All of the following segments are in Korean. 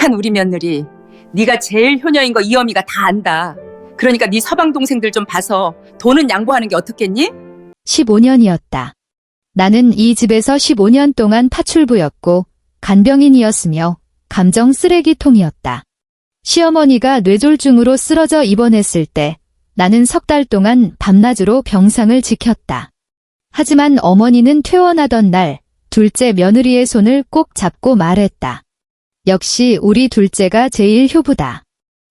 착한 우리 며느리. 네가 제일 효녀인 거 이 어미가 다 안다. 그러니까 네 서방 동생들 좀 봐서 돈은 양보하는 게 어떻겠니? 15년이었다. 나는 이 집에서 15년 동안 파출부였고 간병인이었으며 감정 쓰레기통이었다. 시어머니가 뇌졸중으로 쓰러져 입원했을 때 나는 3달 동안 밤낮으로 병상을 지켰다. 하지만 어머니는 퇴원하던 날 둘째 며느리의 손을 꼭 잡고 말했다. 역시 우리 둘째가 제일 효부다.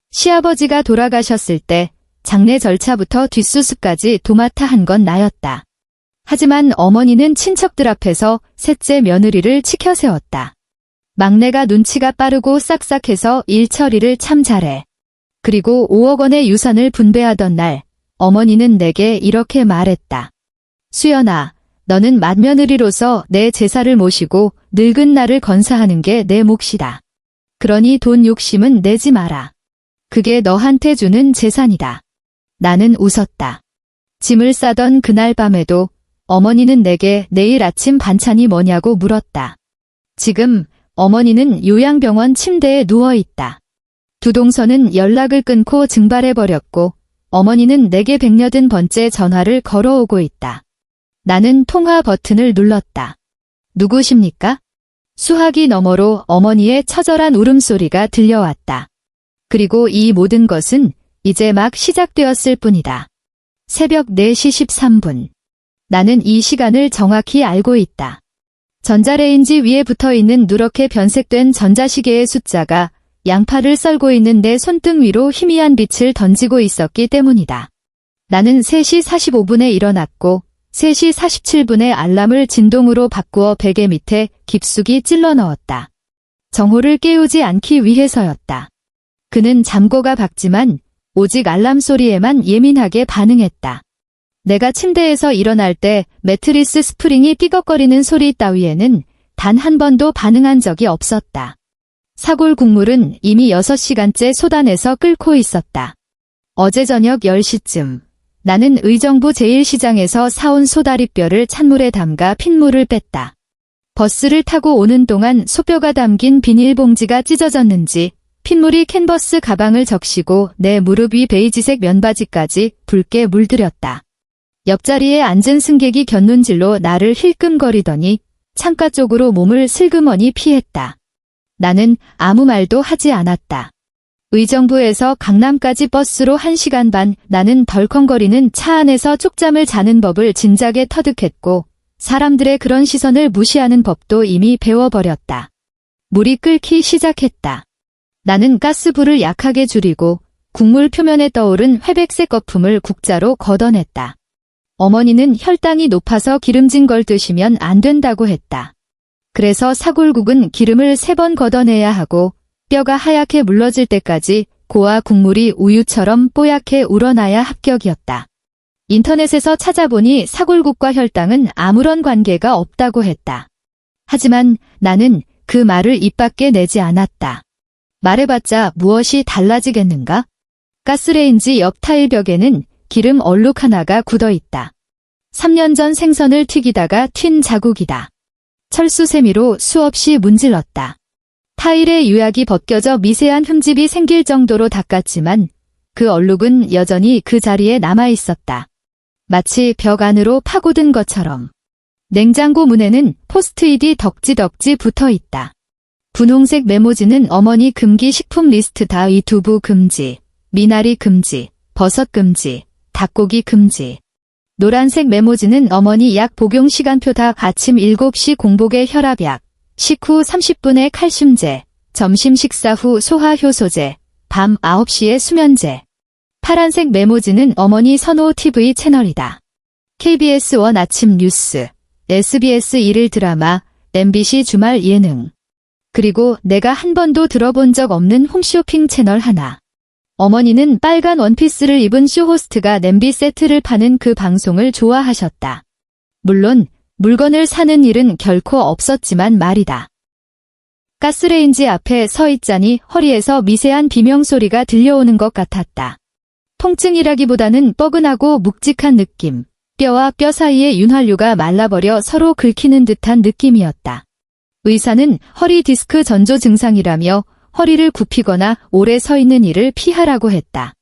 시아버지가 돌아가셨을 때 장례 절차부터 뒷수습까지 도맡아 한 건 나였다. 하지만 어머니는 친척들 앞에서 셋째 며느리를 치켜 세웠다. 막내가 눈치가 빠르고 싹싹해서 일 처리를 참 잘해. 그리고 5억 원의 유산을 분배하던 날 어머니는 내게 이렇게 말했다. 수연아, 너는 맏며느리로서 내 제사를 모시고 늙은 나를 건사하는 게 내 몫이다. 그러니 돈 욕심은 내지 마라. 그게 너한테 주는 재산이다. 나는 웃었다. 짐을 싸던 그날 밤에도 어머니는 내게 내일 아침 반찬이 뭐냐고 물었다. 지금 어머니는 요양병원 침대에 누워있다. 두 동서는 연락을 끊고 증발해버렸고 어머니는 내게 100여든 번째 전화를 걸어오고 있다. 나는 통화 버튼을 눌렀다. 누구십니까? 수화기 너머로 어머니의 처절한 울음소리가 들려왔다. 그리고 이 모든 것은 이제 막 시작되었을 뿐이다. 새벽 4시 13분. 나는 이 시간을 정확히 알고 있다. 전자레인지 위에 붙어있는 누렇게 변색된 전자시계의 숫자가 양파를 썰고 있는 내 손등 위로 희미한 빛을 던지고 있었기 때문이다. 나는 3시 45분에 일어났고 3시 47분에 알람을 진동으로 바꾸어 베개 밑에 깊숙이 찔러 넣었다. 정호를 깨우지 않기 위해서였다. 그는 잠꼬가 박지만 오직 알람 소리에만 예민하게 반응했다. 내가 침대에서 일어날 때 매트리스 스프링이 삐걱거리는 소리 따위에는 단 한 번도 반응한 적이 없었다. 사골 국물은 이미 6시간째 쏟아내서 끓고 있었다. 어제 저녁 10시쯤 나는 의정부 제1시장에서 사온 소다리뼈를 찬물에 담가 핏물을 뺐다. 버스를 타고 오는 동안 소뼈가 담긴 비닐봉지가 찢어졌는지 핏물이 캔버스 가방을 적시고 내 무릎 위 베이지색 면바지까지 붉게 물들였다. 옆자리에 앉은 승객이 곁눈질로 나를 힐끔거리더니 창가 쪽으로 몸을 슬그머니 피했다. 나는 아무 말도 하지 않았다. 의정부에서 강남까지 버스로 1시간 반. 나는 덜컹거리는 차 안에서 쪽잠을 자는 법을 진작에 터득했고 사람들의 그런 시선을 무시하는 법도 이미 배워버렸다. 물이 끓기 시작했다. 나는 가스불을 약하게 줄이고 국물 표면에 떠오른 회백색 거품을 국자로 걷어냈다. 어머니는 혈당이 높아서 기름진 걸 드시면 안 된다고 했다. 그래서 사골국은 기름을 3번 걷어내야 하고 뼈가 하얗게 물러질 때까지 고와 국물이 우유처럼 뽀얗게 우러나야 합격이었다. 인터넷에서 찾아보니 사골국과 혈당은 아무런 관계가 없다고 했다. 하지만 나는 그 말을 입 밖에 내지 않았다. 말해봤자 무엇이 달라지겠는가? 가스레인지 옆 타일벽에는 기름 얼룩 하나가 굳어있다. 3년 전 생선을 튀기다가 튄 자국이다. 철수세미로 수없이 문질렀다. 타일의 유약이 벗겨져 미세한 흠집이 생길 정도로 닦았지만 그 얼룩은 여전히 그 자리에 남아있었다. 마치 벽 안으로 파고든 것처럼. 냉장고 문에는 포스트잇이 덕지덕지 붙어있다. 분홍색 메모지는 어머니 금기 식품 리스트 다 이 두부 금지, 미나리 금지, 버섯 금지, 닭고기 금지. 노란색 메모지는 어머니 약 복용 시간표 다 아침 7시 공복에 혈압약, 식후 30분에 칼슘제, 점심 식사 후 소화효소제, 밤 9시에 수면제. 파란색 메모지는 어머니 선호 TV 채널이다. KBS 1 아침 뉴스, SBS 1일 드라마, MBC 주말 예능. 그리고 내가 한 번도 들어본 적 없는 홈쇼핑 채널 하나. 어머니는 빨간 원피스를 입은 쇼호스트가 냄비 세트를 파는 그 방송을 좋아하셨다. 물론 물건을 사는 일은 결코 없었지만 말이다. 가스레인지 앞에 서 있자니 허리에서 미세한 비명소리가 들려오는 것 같았다. 통증이라기보다는 뻐근하고 묵직한 느낌, 뼈와 뼈 사이의 윤활유가 말라버려 서로 긁히는 듯한 느낌이었다. 의사는 허리 디스크 전조 증상이라며 허리를 굽히거나 오래 서 있는 일을 피하라고 했다.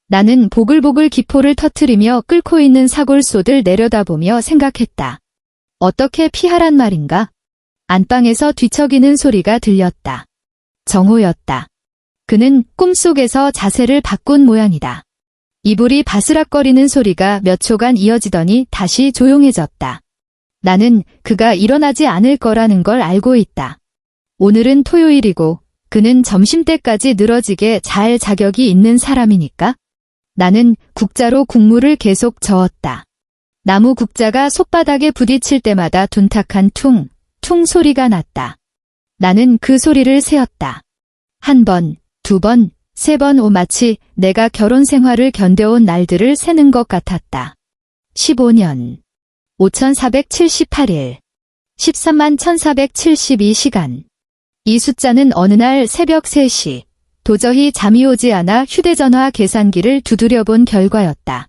나는 보글보글 기포를 터뜨리며 끓고 있는 사골솥을 내려다보며 생각했다. 어떻게 피하란 말인가? 안방에서 뒤척이는 소리가 들렸다. 정호였다. 그는 꿈속에서 자세를 바꾼 모양이다. 이불이 바스락거리는 소리가 몇 초간 이어지더니 다시 조용해졌다. 나는 그가 일어나지 않을 거라는 걸 알고 있다. 오늘은 토요일이고 그는 점심때까지 늘어지게 잘 자격이 있는 사람이니까. 나는 국자로 국물을 계속 저었다. 나무 국자가 솥바닥에 부딪힐 때마다 둔탁한 퉁, 퉁 소리가 났다. 나는 그 소리를 세었다. 한 번, 두 번, 세 번 마치 내가 결혼 생활을 견뎌온 날들을 세는 것 같았다. 15년, 5478일, 13만 1472시간. 이 숫자는 어느 날 새벽 3시, 도저히 잠이 오지 않아 휴대전화 계산기를 두드려 본 결과였다.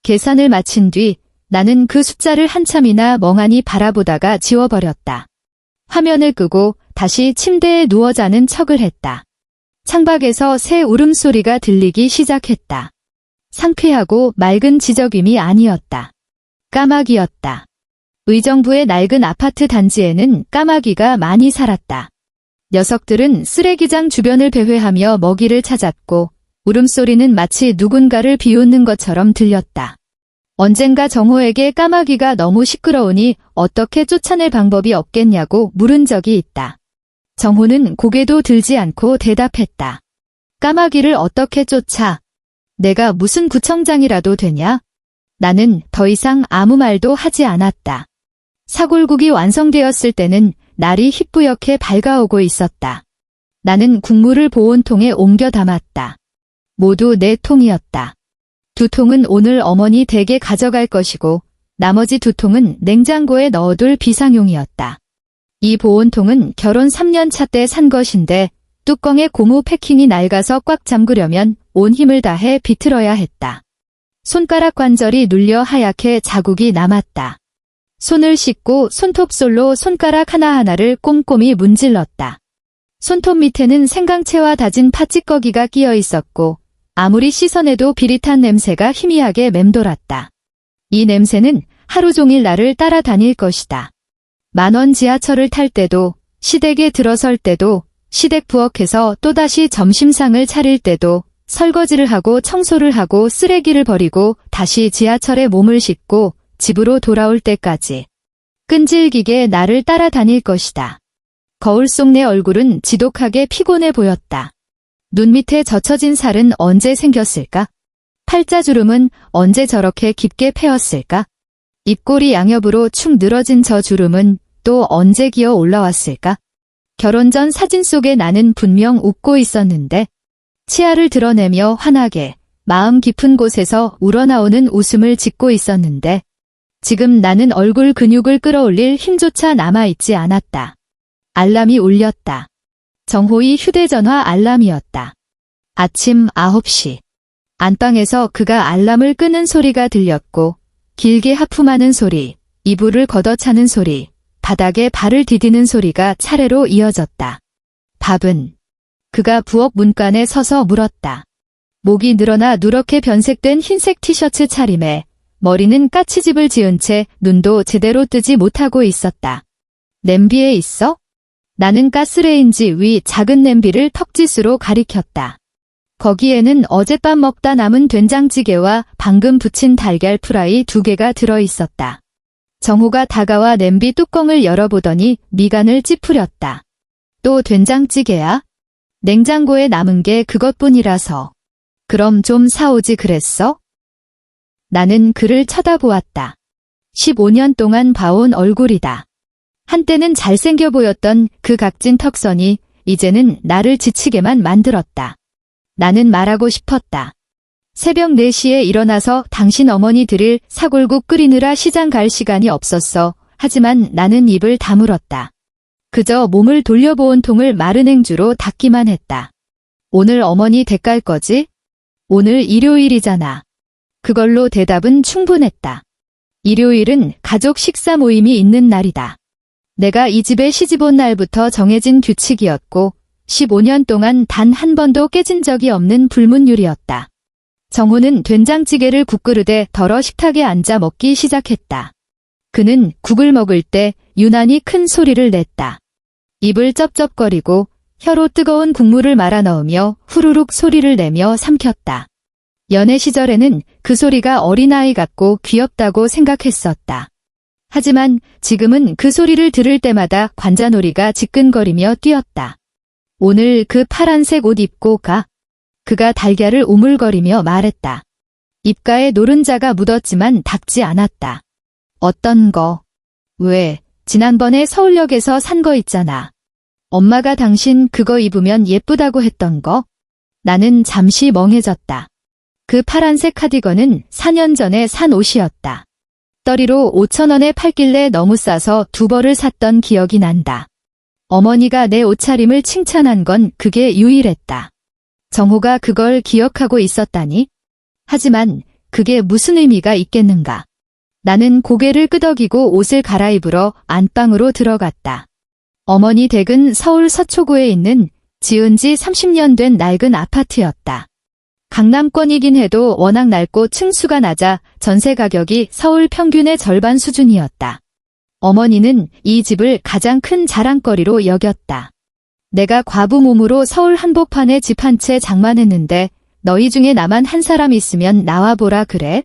계산을 마친 뒤 나는 그 숫자를 한참이나 멍하니 바라보다가 지워버렸다. 화면을 끄고 다시 침대에 누워 자는 척을 했다. 창밖에서 새 울음소리가 들리기 시작했다. 상쾌하고 맑은 지저귀이 아니었다. 까마귀였다. 의정부의 낡은 아파트 단지에는 까마귀가 많이 살았다. 녀석들은 쓰레기장 주변을 배회하며 먹이를 찾았고 울음소리는 마치 누군가를 비웃는 것처럼 들렸다. 언젠가 정호에게 까마귀가 너무 시끄러우니 어떻게 쫓아낼 방법이 없겠냐고 물은 적이 있다. 정호는 고개도 들지 않고 대답했다. 까마귀를 어떻게 쫓아? 내가 무슨 구청장이라도 되냐? 나는 더 이상 아무 말도 하지 않았다. 사골국이 완성되었을 때는 날이 희뿌옇게 밝아오고 있었다. 나는 국물을 보온통에 옮겨 담았다. 모두 4통이었다. 2통은 오늘 어머니 댁에 가져갈 것이고 나머지 2통은 냉장고에 넣어둘 비상용이었다. 이 보온통은 결혼 3년 차 때 산 것인데 뚜껑에 고무 패킹이 낡아서 꽉 잠그려면 온 힘을 다해 비틀어야 했다. 손가락 관절이 눌려 하얗게 자국이 남았다. 손을 씻고 손톱솔로 손가락 하나하나를 꼼꼼히 문질렀다. 손톱 밑에는 생강채와 다진 팥찌꺼기가 끼어 있었고 아무리 씻어내도 비릿한 냄새가 희미하게 맴돌았다. 이 냄새는 하루 종일 나를 따라다닐 것이다. 10,000원 지하철을 탈 때도, 시댁에 들어설 때도, 시댁 부엌에서 또다시 점심상을 차릴 때도, 설거지를 하고 청소를 하고 쓰레기를 버리고 다시 지하철에 몸을 싣고 집으로 돌아올 때까지 끈질기게 나를 따라다닐 것이다. 거울 속 내 얼굴은 지독하게 피곤해 보였다. 눈 밑에 젖혀진 살은 언제 생겼을까? 팔자주름은 언제 저렇게 깊게 패였을까? 입꼬리 양옆으로 축 늘어진 저 주름은 또 언제 기어 올라왔을까? 결혼 전 사진 속에 나는 분명 웃고 있었는데 치아를 드러내며 환하게 마음 깊은 곳에서 우러나오는 웃음을 짓고 있었는데 지금 나는 얼굴 근육을 끌어올릴 힘조차 남아있지 않았다. 알람이 울렸다. 정호의 휴대전화 알람이었다. 아침 9시. 안방에서 그가 알람을 끄는 소리가 들렸고 길게 하품하는 소리, 이불을 걷어차는 소리, 바닥에 발을 디디는 소리가 차례로 이어졌다. 밥은? 그가 부엌 문간에 서서 물었다. 목이 늘어나 누렇게 변색된 흰색 티셔츠 차림에 머리는 까치집을 지은 채 눈도 제대로 뜨지 못하고 있었다. 냄비에 있어? 나는 가스레인지 위 작은 냄비를 턱짓으로 가리켰다. 거기에는 어젯밤 먹다 남은 된장찌개와 방금 부친 달걀 프라이 2개가 들어있었다. 정호가 다가와 냄비 뚜껑을 열어보더니 미간을 찌푸렸다. 또 된장찌개야? 냉장고에 남은 게 그것뿐이라서. 그럼 좀 사오지 그랬어? 나는 그를 쳐다보았다. 15년 동안 봐온 얼굴이다. 한때는 잘생겨 보였던 그 각진 턱선이 이제는 나를 지치게만 만들었다. 나는 말하고 싶었다. 새벽 4시에 일어나서 당신 어머니 드릴 사골국 끓이느라 시장 갈 시간이 없었어. 하지만 나는 입을 다물었다. 그저 몸을 돌려보온 통을 마른 행주로 닦기만 했다. 오늘 어머니 댁 갈 거지? 오늘 일요일이잖아. 그걸로 대답은 충분했다. 일요일은 가족 식사 모임이 있는 날이다. 내가 이 집에 시집 온 날부터 정해진 규칙이었고 15년 동안 단 한 번도 깨진 적이 없는 불문율이었다. 정호는 된장찌개를 국그릇에 덜어 식탁에 앉아 먹기 시작했다. 그는 국을 먹을 때 유난히 큰 소리를 냈다. 입을 쩝쩝거리고 혀로 뜨거운 국물을 말아 넣으며 후루룩 소리를 내며 삼켰다. 연애 시절에는 그 소리가 어린아이 같고 귀엽다고 생각했었다. 하지만 지금은 그 소리를 들을 때마다 관자놀이가 지끈거리며 뛰었다. 오늘 그 파란색 옷 입고 가. 그가 달걀을 오물거리며 말했다. 입가에 노른자가 묻었지만 닿지 않았다. 어떤 거? 왜? 지난번에 서울역에서 산 거 있잖아. 엄마가 당신 그거 입으면 예쁘다고 했던 거? 나는 잠시 멍해졌다. 그 파란색 카디건은 4년 전에 산 옷이었다. 떨이로 5,000원에 팔길래 너무 싸서 2벌을 샀던 기억이 난다. 어머니가 내 옷차림을 칭찬한 건 그게 유일했다. 정호가 그걸 기억하고 있었다니? 하지만 그게 무슨 의미가 있겠는가? 나는 고개를 끄덕이고 옷을 갈아입으러 안방으로 들어갔다. 어머니 댁은 서울 서초구에 있는 지은 지 30년 된 낡은 아파트였다. 강남권이긴 해도 워낙 낡고 층수가 낮아 전세 가격이 서울 평균의 절반 수준이었다. 어머니는 이 집을 가장 큰 자랑거리로 여겼다. 내가 과부 몸으로 서울 한복판에 집 한 채 장만했는데 너희 중에 나만 한 사람 있으면 나와보라 그래?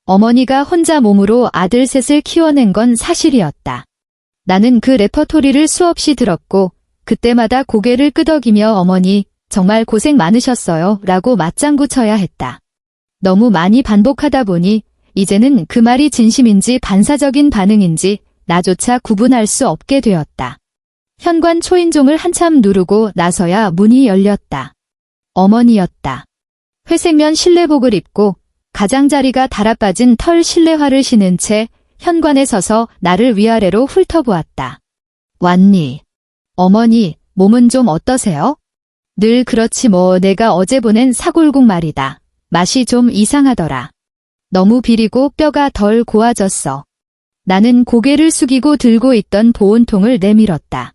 어머니가 혼자 몸으로 아들 셋을 키워낸 건 사실이었다. 나는 그 레퍼토리를 수없이 들었고 그때마다 고개를 끄덕이며 어머니 정말 고생 많으셨어요 라고 맞장구 쳐야 했다. 너무 많이 반복하다 보니 이제는 그 말이 진심인지 반사적인 반응인지 나조차 구분할 수 없게 되었다. 현관 초인종을 한참 누르고 나서야 문이 열렸다. 어머니였다. 회색면 실내복을 입고 가장자리가 달아빠진 털 실내화를 신은 채 현관에 서서 나를 위아래로 훑어보았다. 왔니? 어머니, 몸은 좀 어떠세요? 늘 그렇지 뭐 내가 어제 보낸 사골국 말이다. 맛이 좀 이상하더라. 너무 비리고 뼈가 덜 고와졌어. 나는 고개를 숙이고 들고 있던 보온통을 내밀었다.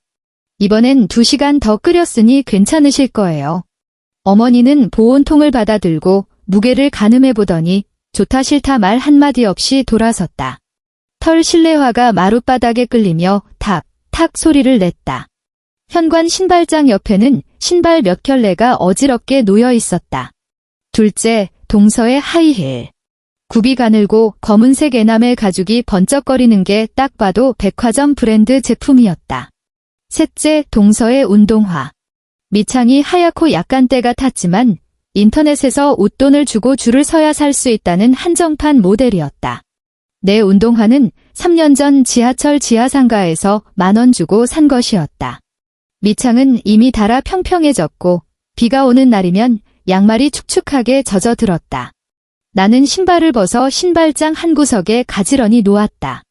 이번엔 2시간 더 끓였으니 괜찮으실 거예요. 어머니는 보온통을 받아 들고 무게를 가늠해보더니 좋다 싫다 말 한마디 없이 돌아섰다. 털 실내화가 마룻바닥에 끌리며 탁, 탁 소리를 냈다. 현관 신발장 옆에는 신발 몇 켤레가 어지럽게 놓여 있었다. 둘째, 동서의 하이힐. 굽이 가늘고 검은색 에나멜 가죽이 번쩍거리는 게 딱 봐도 백화점 브랜드 제품이었다. 셋째, 동서의 운동화. 밑창이 하얗고 약간 때가 탔지만 인터넷에서 웃돈을 주고 줄을 서야 살 수 있다는 한정판 모델이었다. 내 운동화는 3년 전 지하철 지하상가에서 10,000원 주고 산 것이었다. 밑창은 이미 닳아 평평해졌고 비가 오는 날이면 양말이 축축하게 젖어들었다. 나는 신발을 벗어 신발장 한 구석에 가지런히 놓았다.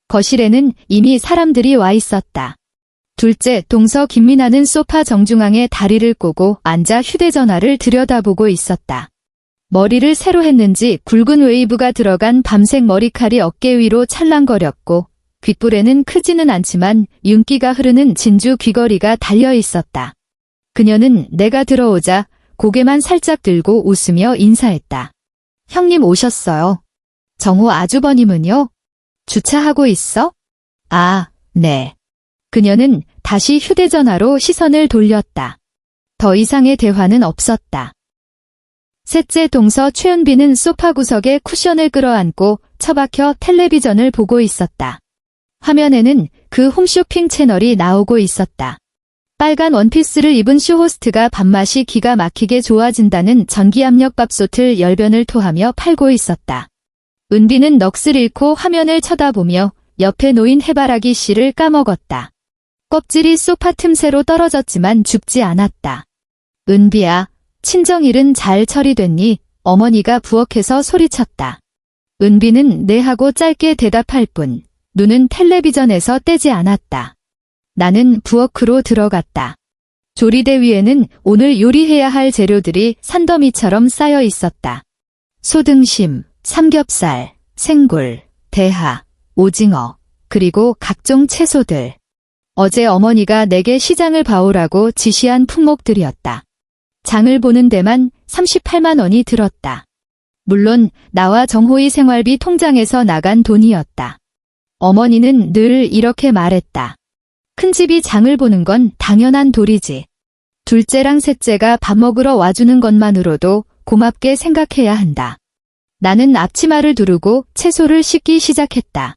거실에는 이미 사람들이 와 있었다. 둘째, 동서 김민아는 소파 정중앙에 다리를 꼬고 앉아 휴대전화를 들여다보고 있었다. 머리를 새로 했는지 굵은 웨이브가 들어간 밤색 머리칼이 어깨 위로 찰랑거렸고 귓불에는 크지는 않지만 윤기가 흐르는 진주 귀걸이가 달려 있었다. 그녀는 내가 들어오자 고개만 살짝 들고 웃으며 인사했다. 형님 오셨어요. 정호 아주버님은요? 주차하고 있어? 아, 네. 그녀는 다시 휴대전화로 시선을 돌렸다. 더 이상의 대화는 없었다. 셋째, 동서 최은비는 소파 구석에 쿠션을 끌어안고 처박혀 텔레비전을 보고 있었다. 화면에는 그 홈쇼핑 채널이 나오고 있었다. 빨간 원피스를 입은 쇼호스트가 밥맛이 기가 막히게 좋아진다는 전기압력 밥솥을 열변을 토하며 팔고 있었다. 은비는 넋을 잃고 화면을 쳐다보며 옆에 놓인 해바라기 씨를 까먹었다. 껍질이 소파 틈새로 떨어졌지만 죽지 않았다. 은비야, 친정일은 잘 처리됐니? 어머니가 부엌에서 소리쳤다. 은비는 네 하고 짧게 대답할 뿐 눈은 텔레비전에서 떼지 않았다. 나는 부엌으로 들어갔다. 조리대 위에는 오늘 요리해야 할 재료들이 산더미처럼 쌓여 있었다. 소등심, 삼겹살, 생굴, 대하, 오징어, 그리고 각종 채소들. 어제 어머니가 내게 시장을 봐오라고 지시한 품목들이었다. 장을 보는 데만 38만 원이 들었다. 물론 나와 정호의 생활비 통장에서 나간 돈이었다. 어머니는 늘 이렇게 말했다. 큰 집이 장을 보는 건 당연한 도리지. 둘째랑 셋째가 밥 먹으러 와주는 것만으로도 고맙게 생각해야 한다. 나는 앞치마를 두르고 채소를 씻기 시작했다.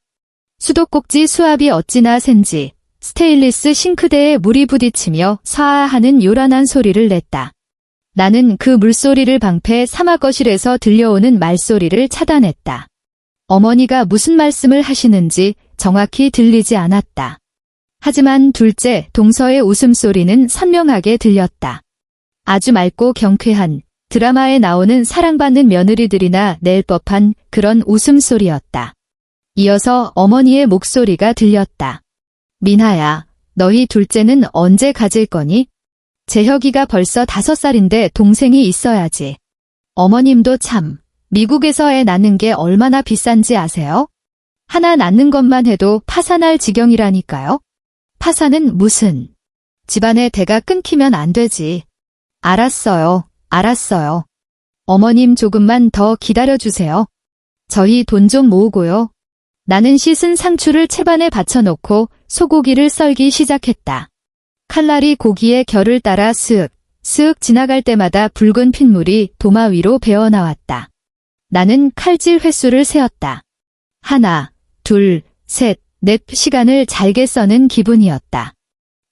수도꼭지 수압이 어찌나 센지 스테인리스 싱크대에 물이 부딪히며 사아하는 요란한 소리를 냈다. 나는 그 물소리를 방패 삼아 거실에서 들려오는 말소리를 차단했다. 어머니가 무슨 말씀을 하시는지 정확히 들리지 않았다. 하지만 둘째 동서의 웃음소리는 선명하게 들렸다. 아주 맑고 경쾌한 드라마에 나오는 사랑받는 며느리들이나 낼 법한 그런 웃음소리였다. 이어서 어머니의 목소리가 들렸다. 민하야, 너희 둘째는 언제 가질 거니? 재혁이가 벌써 5살인데 동생이 있어야지. 어머님도 참, 미국에서 애 낳는 게 얼마나 비싼지 아세요? 하나 낳는 것만 해도 파산할 지경이라니까요. 파산은 무슨? 집안의 대가 끊기면 안 되지. 알았어요. 어머님 조금만 더 기다려주세요. 저희 돈 좀 모으고요. 나는 씻은 상추를 채반에 받쳐놓고 소고기를 썰기 시작했다. 칼날이 고기의 결을 따라 쓱 지나갈 때마다 붉은 핏물이 도마 위로 배어나왔다. 나는 칼질 횟수를 세었다. 하나, 둘, 셋, 넷 시간을 잘게 써는 기분이었다.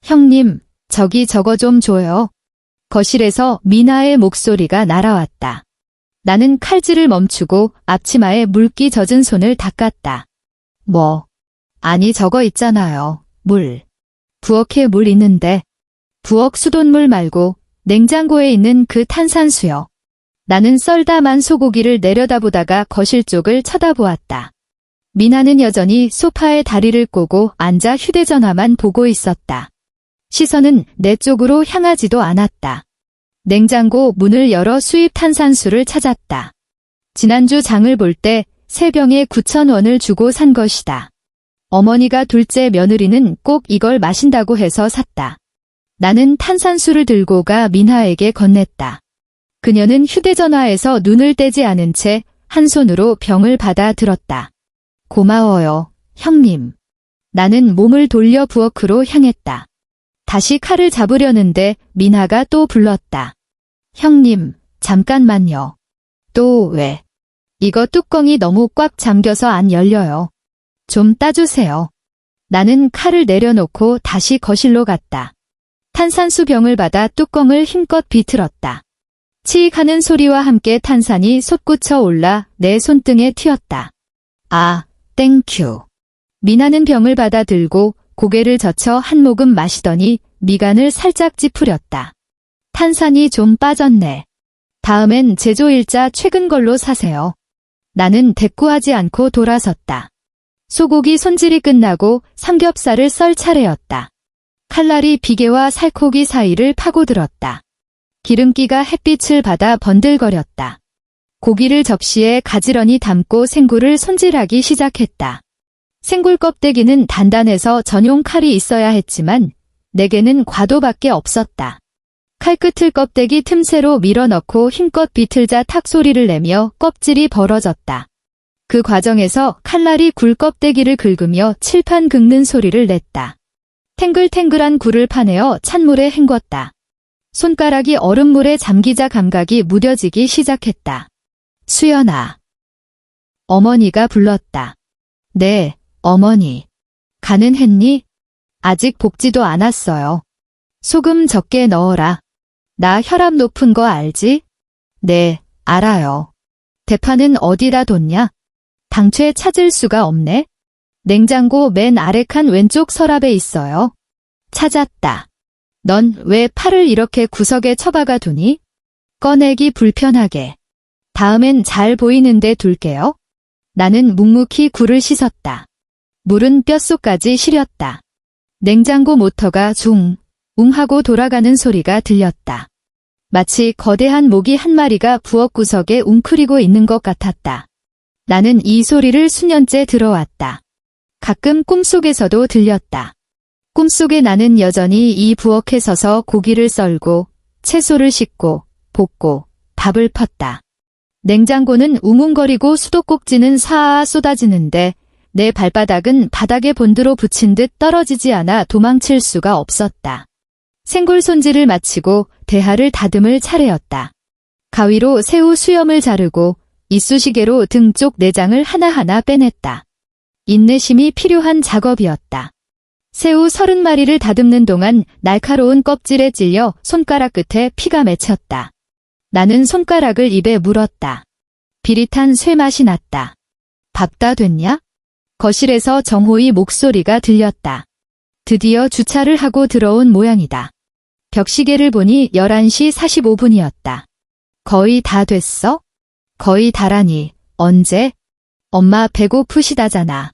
형님, 저기 저거 좀 줘요. 거실에서 미나의 목소리가 날아왔다. 나는 칼질을 멈추고 앞치마에 물기 젖은 손을 닦았다. 뭐? 아니 저거 있잖아요. 물. 부엌에 물 있는데. 부엌 수돗물 말고 냉장고에 있는 그 탄산수요. 나는 썰다 만 소고기를 내려다보다가 거실 쪽을 쳐다보았다. 미나는 여전히 소파에 다리를 꼬고 앉아 휴대전화만 보고 있었다. 시선은 내 쪽으로 향하지도 않았다. 냉장고 문을 열어 수입 탄산수를 찾았다. 지난주 장을 볼 때 3병에 9,000원을 주고 산 것이다. 어머니가 둘째 며느리는 꼭 이걸 마신다고 해서 샀다. 나는 탄산수를 들고 가 민하에게 건넸다. 그녀는 휴대전화에서 눈을 떼지 않은 채 한 손으로 병을 받아 들었다. 고마워요, 형님. 나는 몸을 돌려 부엌으로 향했다. 다시 칼을 잡으려는데 민하가 또 불렀다. 형님, 잠깐만요. 또 왜? 이거 뚜껑이 너무 꽉 잠겨서 안 열려요. 좀 따주세요. 나는 칼을 내려놓고 다시 거실로 갔다. 탄산수 병을 받아 뚜껑을 힘껏 비틀었다. 치익하는 소리와 함께 탄산이 솟구쳐 올라 내 손등에 튀었다. 아, 땡큐. 미나는 병을 받아 들고 고개를 젖혀 한 모금 마시더니 미간을 살짝 찌푸렸다. 탄산이 좀 빠졌네. 다음엔 제조일자 최근 걸로 사세요. 나는 대꾸하지 않고 돌아섰다. 소고기 손질이 끝나고 삼겹살을 썰 차례였다. 칼날이 비계와 살코기 사이를 파고들었다. 기름기가 햇빛을 받아 번들거렸다. 고기를 접시에 가지런히 담고 생굴을 손질하기 시작했다. 생굴 껍데기는 단단해서 전용 칼이 있어야 했지만 내게는 과도밖에 없었다. 칼끝을 껍데기 틈새로 밀어넣고 힘껏 비틀자 탁 소리를 내며 껍질이 벌어졌다. 그 과정에서 칼날이 굴 껍데기를 긁으며 칠판 긁는 소리를 냈다. 탱글탱글한 굴을 파내어 찬물에 헹궜다. 손가락이 얼음물에 잠기자 감각이 무뎌지기 시작했다. 수연아. 어머니가 불렀다. 네, 어머니. 간은 했니? 아직 볶지도 않았어요. 소금 적게 넣어라. 나 혈압 높은 거 알지? 네, 알아요. 대파는 어디다 뒀냐? 당최 찾을 수가 없네. 냉장고 맨 아래 칸 왼쪽 서랍에 있어요. 찾았다. 넌 왜 팔을 이렇게 구석에 처박아 두니? 꺼내기 불편하게. 다음엔 잘 보이는데 둘게요. 나는 묵묵히 굴을 씻었다. 물은 뼛속까지 시렸다. 냉장고 모터가 웅 하고 돌아가는 소리가 들렸다. 마치 거대한 모기 한 마리가 부엌 구석에 웅크리고 있는 것 같았다. 나는 이 소리를 수년째 들어왔다. 가끔 꿈속에서도 들렸다. 꿈속에 나는 여전히 이 부엌에 서서 고기를 썰고 채소를 씻고 볶고 밥을 펐다. 냉장고는 웅웅거리고 수도꼭지는 사아 쏟아지는데 내 발바닥은 바닥에 본드로 붙인 듯 떨어지지 않아 도망칠 수가 없었다. 생골 손질을 마치고 대하를 다듬을 차례였다. 가위로 새우 수염을 자르고 이쑤시개로 등 쪽 내장을 하나하나 빼냈다. 인내심이 필요한 작업이었다. 새우 30마리를 다듬는 동안 날카로운 껍질에 찔려 손가락 끝에 피가 맺혔다. 나는 손가락을 입에 물었다. 비릿한 쇠맛이 났다. 밥 다 됐냐? 거실에서 정호의 목소리가 들렸다. 드디어 주차를 하고 들어온 모양이다. 벽시계를 보니 11시 45분이었다. 거의 다 됐어? 거의 다라니. 언제? 엄마 배고프시다잖아.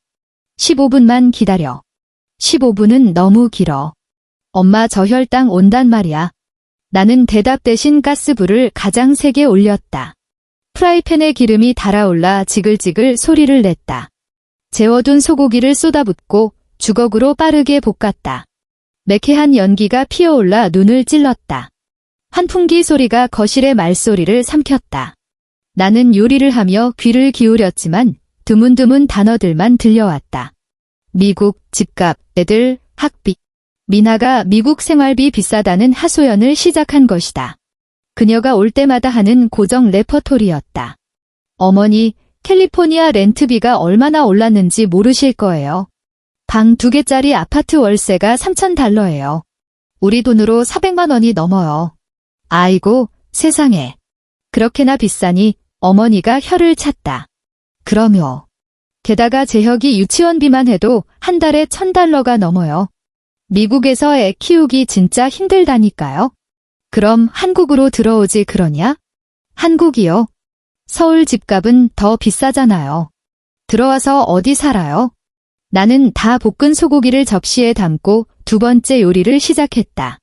15분만 기다려. 15분은 너무 길어. 엄마 저 혈당 온단 말이야. 나는 대답 대신 가스불을 가장 세게 올렸다. 프라이팬에 기름이 달아올라 지글지글 소리를 냈다. 재워둔 소고기를 쏟아붓고 주걱으로 빠르게 볶았다. 매캐한 연기가 피어올라 눈을 찔렀다. 환풍기 소리가 거실의 말소리를 삼켰다. 나는 요리를 하며 귀를 기울였지만 드문드문 단어들만 들려왔다. 미국, 집값, 애들, 학비. 미나가 미국 생활비 비싸다는 하소연을 시작한 것이다. 그녀가 올 때마다 하는 고정 레퍼토리였다. 어머니, 캘리포니아 렌트비가 얼마나 올랐는지 모르실 거예요. 방 2개짜리 아파트 월세가 $3,000예요. 우리 돈으로 400만 원이 넘어요. 아이고, 세상에. 그렇게나 비싸니 어머니가 혀를 찼다. 그럼요. 게다가 재혁이 유치원비만 해도 한 달에 $1,000가 넘어요. 미국에서 애 키우기 진짜 힘들다니까요. 그럼 한국으로 들어오지 그러냐? 한국이요? 서울 집값은 더 비싸잖아요. 들어와서 어디 살아요? 나는 다 볶은 소고기를 접시에 담고 두 번째 요리를 시작했다.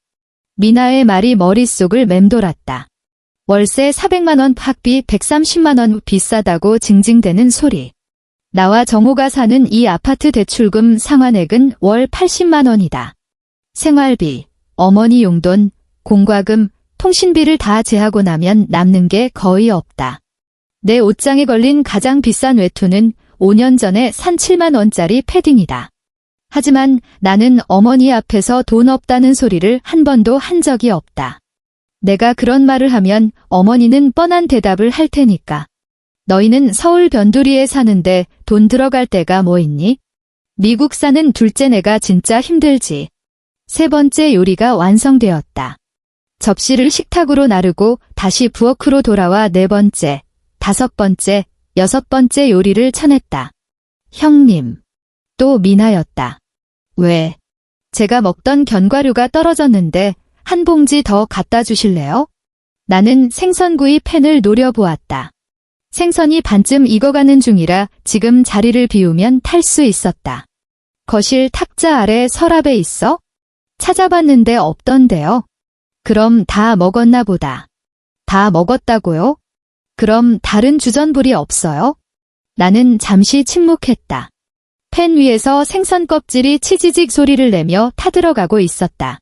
미나의 말이 머릿속을 맴돌았다. 월세 400만 원, 학비 130만 원 비싸다고 징징대는 소리. 나와 정호가 사는 이 아파트 대출금 상환액은 월 80만 원이다. 생활비, 어머니 용돈, 공과금, 통신비를 다 제하고 나면 남는 게 거의 없다. 내 옷장에 걸린 가장 비싼 외투는 5년 전에 산 7만 원짜리 패딩이다. 하지만 나는 어머니 앞에서 돈 없다는 소리를 한 번도 한 적이 없다. 내가 그런 말을 하면 어머니는 뻔한 대답을 할 테니까. 너희는 서울 변두리에 사는데 돈 들어갈 데가 뭐 있니? 미국 사는 둘째 내가 진짜 힘들지. 세 번째 요리가 완성되었다. 접시를 식탁으로 나르고 다시 부엌으로 돌아와 네 번째, 다섯 번째, 여섯 번째 요리를 쳐냈다. 형님. 또 미나였다. 왜? 제가 먹던 견과류가 떨어졌는데 한 봉지 더 갖다 주실래요? 나는 생선구이 팬을 노려보았다. 생선이 반쯤 익어가는 중이라 지금 자리를 비우면 탈 수 있었다. 거실 탁자 아래 서랍에 있어? 찾아봤는데 없던데요. 그럼 다 먹었나 보다. 다 먹었다고요? 그럼 다른 주전부리 없어요? 나는 잠시 침묵했다. 팬 위에서 생선 껍질이 치지직 소리를 내며 타들어가고 있었다.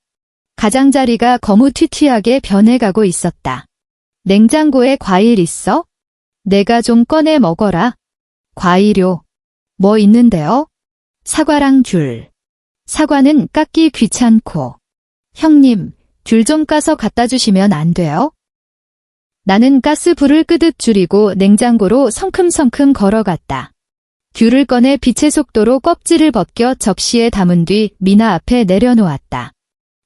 가장자리가 거무튀튀하게 변해가고 있었다. 냉장고에 과일 있어? 내가 좀 꺼내 먹어라. 과일요. 뭐 있는데요? 사과랑 귤. 사과는 깎기 귀찮고. 형님, 귤 좀 까서 갖다 주시면 안 돼요? 나는 가스불을 끄듯 줄이고 냉장고로 성큼성큼 걸어갔다. 귤을 꺼내 빛의 속도로 껍질을 벗겨 접시에 담은 뒤 미나 앞에 내려놓았다.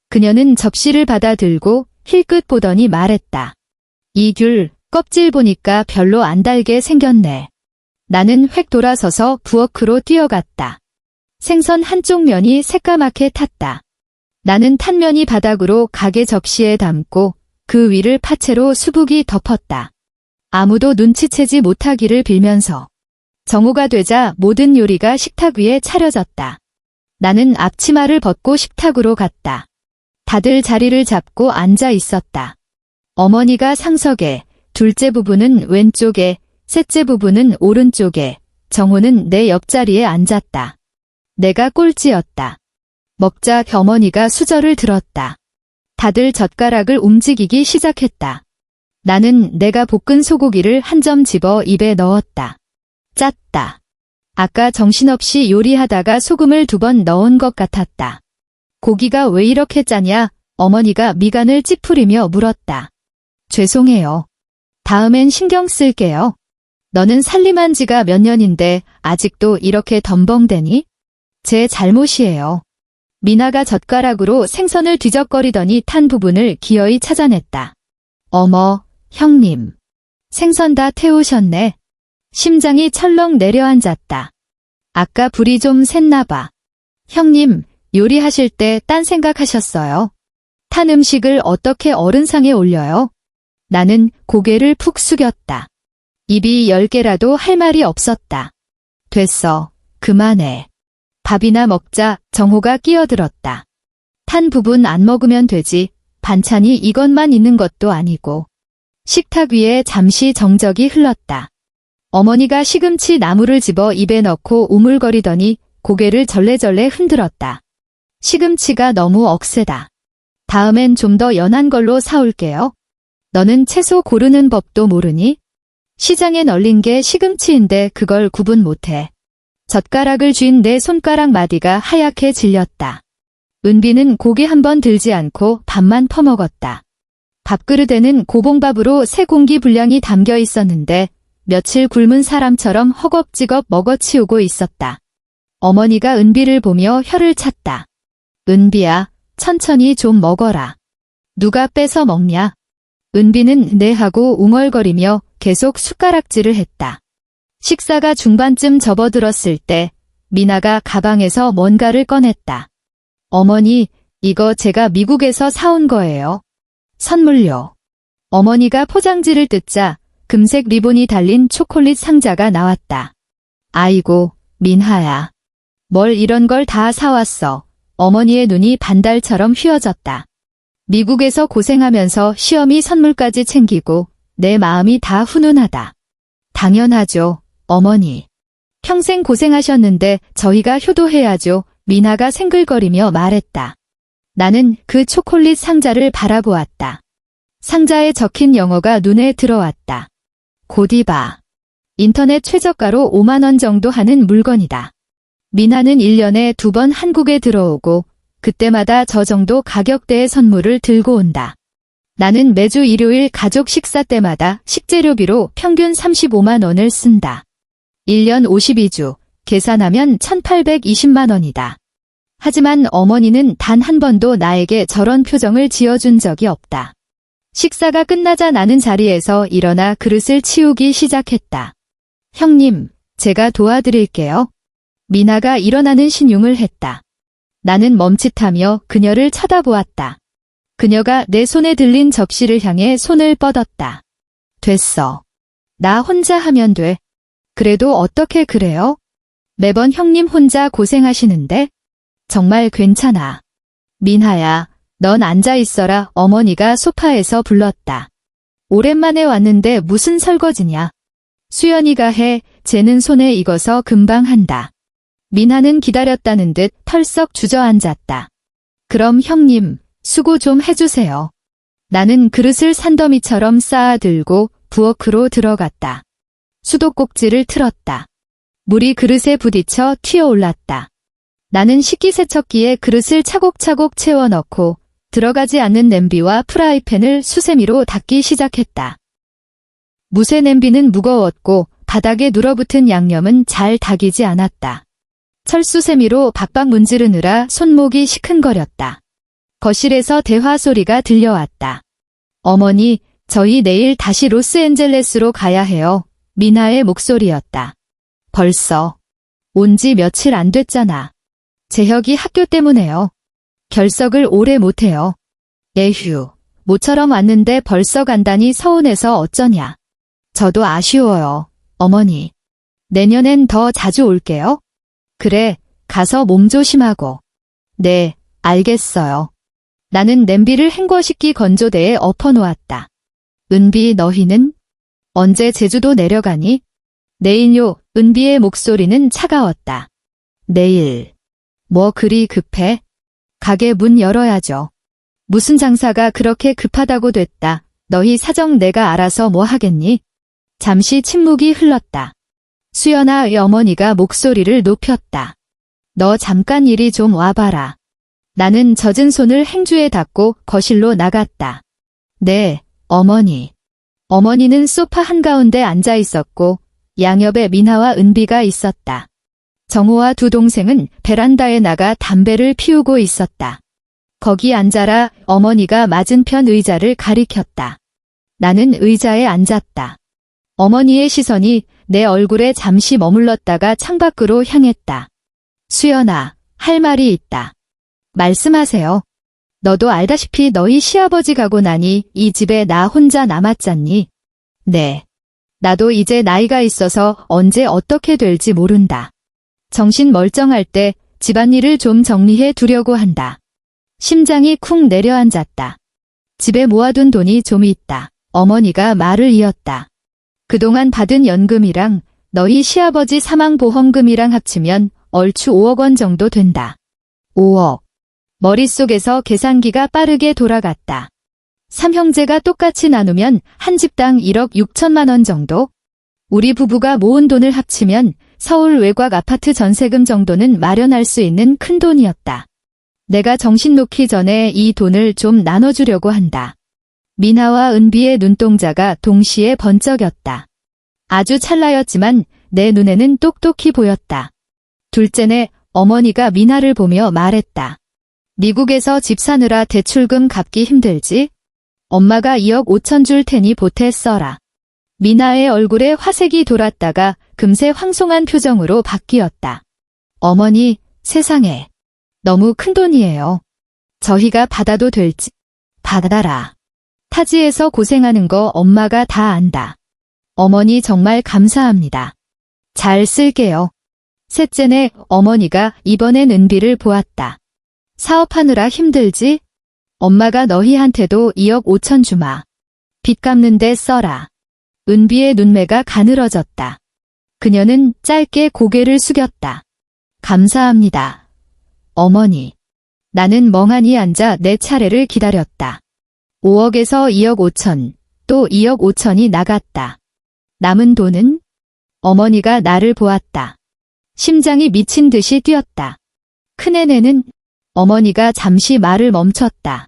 그녀는 접시를 받아 들고 힐끗 보더니 말했다. 이 귤, 껍질 보니까 별로 안 달게 생겼네. 나는 획 돌아서서 부엌으로 뛰어갔다. 생선 한쪽 면이 새까맣게 탔다. 나는 탄 면이 바닥으로 가게 접시에 담고 그 위를 파채로 수북이 덮었다. 아무도 눈치채지 못하기를 빌면서. 정오가 되자 모든 요리가 식탁 위에 차려졌다. 나는 앞치마를 벗고 식탁으로 갔다. 다들 자리를 잡고 앉아 있었다. 어머니가 상석에, 둘째 부부는 왼쪽에, 셋째 부부는 오른쪽에, 정호는 내 옆자리에 앉았다. 내가 꼴찌였다. 먹자 어머니가 수저를 들었다. 다들 젓가락을 움직이기 시작했다. 나는 내가 볶은 소고기를 한 점 집어 입에 넣었다. 짰다. 아까 정신없이 요리하다가 소금을 2번 넣은 것 같았다. 고기가 왜 이렇게 짜냐? 어머니가 미간을 찌푸리며 물었다. 죄송해요. 다음엔 신경 쓸게요. 너는 살림한 지가 몇 년인데 아직도 이렇게 덤벙대니? 제 잘못이에요. 미나가 젓가락으로 생선을 뒤적거리더니 탄 부분을 기어이 찾아냈다. 어머, 형님. 생선 다 태우셨네. 심장이 철렁 내려앉았다. 아까 불이 좀 샜나 봐. 형님, 요리하실 때 딴 생각하셨어요? 탄 음식을 어떻게 어른상에 올려요? 나는 고개를 푹 숙였다. 입이 10개라도 할 말이 없었다. 됐어. 그만해. 밥이나 먹자. 정호가 끼어들었다. 탄 부분 안 먹으면 되지. 반찬이 이것만 있는 것도 아니고. 식탁 위에 잠시 정적이 흘렀다. 어머니가 시금치 나물을 집어 입에 넣고 우물거리더니 고개를 절레절레 흔들었다. 시금치가 너무 억세다. 다음엔 좀 더 연한 걸로 사올게요. 너는 채소 고르는 법도 모르니? 시장에 널린 게 시금치인데 그걸 구분 못해. 젓가락을 쥔 내 손가락 마디가 하얗게 질렸다. 은비는 고기 한 번 들지 않고 밥만 퍼먹었다. 밥그릇에는 고봉밥으로 3공기 분량이 담겨 있었는데 며칠 굶은 사람처럼 허겁지겁 먹어치우고 있었다. 어머니가 은비를 보며 혀를 찼다. 은비야, 천천히 좀 먹어라. 누가 뺏어 먹냐? 은비는 네 하고 웅얼거리며 계속 숟가락질을 했다. 식사가 중반쯤 접어들었을 때 미나가 가방에서 뭔가를 꺼냈다. 어머니, 이거 제가 미국에서 사온 거예요. 선물요. 어머니가 포장지를 뜯자 금색 리본이 달린 초콜릿 상자가 나왔다. 아이고, 민하야. 뭘 이런 걸 다 사왔어. 어머니의 눈이 반달처럼 휘어졌다. 미국에서 고생하면서 시어미 선물까지 챙기고 내 마음이 다 훈훈하다. 당연하죠, 어머니. 평생 고생하셨는데 저희가 효도해야죠. 미나가 생글거리며 말했다. 나는 그 초콜릿 상자를 바라보았다. 상자에 적힌 영어가 눈에 들어왔다. 고디바. 인터넷 최저가로 5만 원 정도 하는 물건이다. 미나는 1년에 2번 한국에 들어오고 그때마다 저 정도 가격대의 선물을 들고 온다. 나는 매주 일요일 가족 식사 때마다 식재료비로 평균 35만 원을 쓴다. 1년 52주, 계산하면 1820만 원이다. 하지만 어머니는 단 한 번도 나에게 저런 표정을 지어준 적이 없다. 식사가 끝나자 나는 자리에서 일어나 그릇을 치우기 시작했다. 형님, 제가 도와드릴게요. 미나가 일어나는 신용을 했다. 나는 멈칫하며 그녀를 쳐다보았다. 그녀가 내 손에 들린 접시를 향해 손을 뻗었다. 됐어. 나 혼자 하면 돼. 그래도 어떻게 그래요? 매번 형님 혼자 고생하시는데? 정말 괜찮아. 민하야, 넌 앉아 있어라. 어머니가 소파에서 불렀다. 오랜만에 왔는데 무슨 설거지냐? 수연이가 해. 쟤는 손에 익어서 금방 한다. 민하는 기다렸다는 듯 털썩 주저앉았다. 그럼 형님, 수고 좀 해주세요. 나는 그릇을 산더미처럼 쌓아들고 부엌으로 들어갔다. 수도꼭지를 틀었다. 물이 그릇에 부딪혀 튀어올랐다. 나는 식기세척기에 그릇을 차곡차곡 채워넣고 들어가지 않는 냄비와 프라이팬을 수세미로 닦기 시작했다. 무쇠 냄비는 무거웠고 바닥에 눌어붙은 양념은 잘 닦이지 않았다. 철수세미로 박박 문지르느라 손목이 시큰거렸다. 거실에서 대화 소리가 들려왔다. 어머니, 저희 내일 다시 로스앤젤레스로 가야 해요. 미나의 목소리였다. 벌써? 온 지 며칠 안 됐잖아. 재혁이 학교 때문에요. 결석을 오래 못해요. 에휴, 모처럼 왔는데 벌써 간다니 서운해서 어쩌냐. 저도 아쉬워요, 어머니. 내년엔 더 자주 올게요. 그래, 가서 몸 조심하고. 네, 알겠어요. 나는 냄비를 헹궈식기 건조대에 엎어놓았다. 은비, 너희는? 언제 제주도 내려가니? 내일요. 은비의 목소리는 차가웠다. 내일. 뭐 그리 급해? 가게 문 열어야죠. 무슨 장사가 그렇게 급하다고 됐다. 너희 사정 내가 알아서 뭐 하겠니? 잠시 침묵이 흘렀다. 수연아의 어머니가 목소리를 높였다. 너 잠깐 이리 좀 와봐라. 나는 젖은 손을 행주에 닿고 거실로 나갔다. 네, 어머니. 어머니는 소파 한가운데 앉아 있었고 양옆에 민하와 은비가 있었다. 정호와 두 동생은 베란다에 나가 담배를 피우고 있었다. 거기 앉아라. 어머니가 맞은편 의자를 가리켰다. 나는 의자에 앉았다. 어머니의 시선이 내 얼굴에 잠시 머물렀다가 창밖으로 향했다. 수연아, 할 말이 있다. 말씀하세요. 너도 알다시피 너희 시아버지 가고 나니 이 집에 나 혼자 남았잖니. 네. 나도 이제 나이가 있어서 언제 어떻게 될지 모른다. 정신 멀쩡할 때 집안일을 좀 정리해 두려고 한다. 심장이 쿵 내려앉았다. 집에 모아둔 돈이 좀 있다. 어머니가 말을 이었다. 그동안 받은 연금이랑 너희 시아버지 사망보험금이랑 합치면 얼추 5억 원 정도 된다. 5억. 머릿속에서 계산기가 빠르게 돌아갔다. 3형제가 똑같이 나누면 한 집당 1억 6천만 원 정도? 우리 부부가 모은 돈을 합치면 서울 외곽 아파트 전세금 정도는 마련할 수 있는 큰 돈이었다. 내가 정신 놓기 전에 이 돈을 좀 나눠주려고 한다. 민하와 은비의 눈동자가 동시에 번쩍였다. 아주 찰나였지만 내 눈에는 똑똑히 보였다. 둘째네 어머니가 민하를 보며 말했다. 미국에서 집 사느라 대출금 갚기 힘들지? 엄마가 2억 5천 줄 테니 보태 써라. 민하의 얼굴에 화색이 돌았다가 금세 황송한 표정으로 바뀌었다. 어머니, 세상에. 너무 큰 돈이에요. 저희가 받아도 될지. 받아라. 타지에서 고생하는 거 엄마가 다 안다. 어머니 정말 감사합니다. 잘 쓸게요. 셋째네 어머니가 이번엔 은비를 보았다. 사업하느라 힘들지? 엄마가 너희한테도 2억 5천 주마. 빚 갚는데 써라. 은비의 눈매가 가늘어졌다. 그녀는 짧게 고개를 숙였다. 감사합니다. 어머니. 나는 멍하니 앉아 내 차례를 기다렸다. 5억에서 2억 5천, 또 2억 5천이 나갔다. 남은 돈은? 어머니가 나를 보았다. 심장이 미친 듯이 뛰었다. 큰애네는? 어머니가 잠시 말을 멈췄다.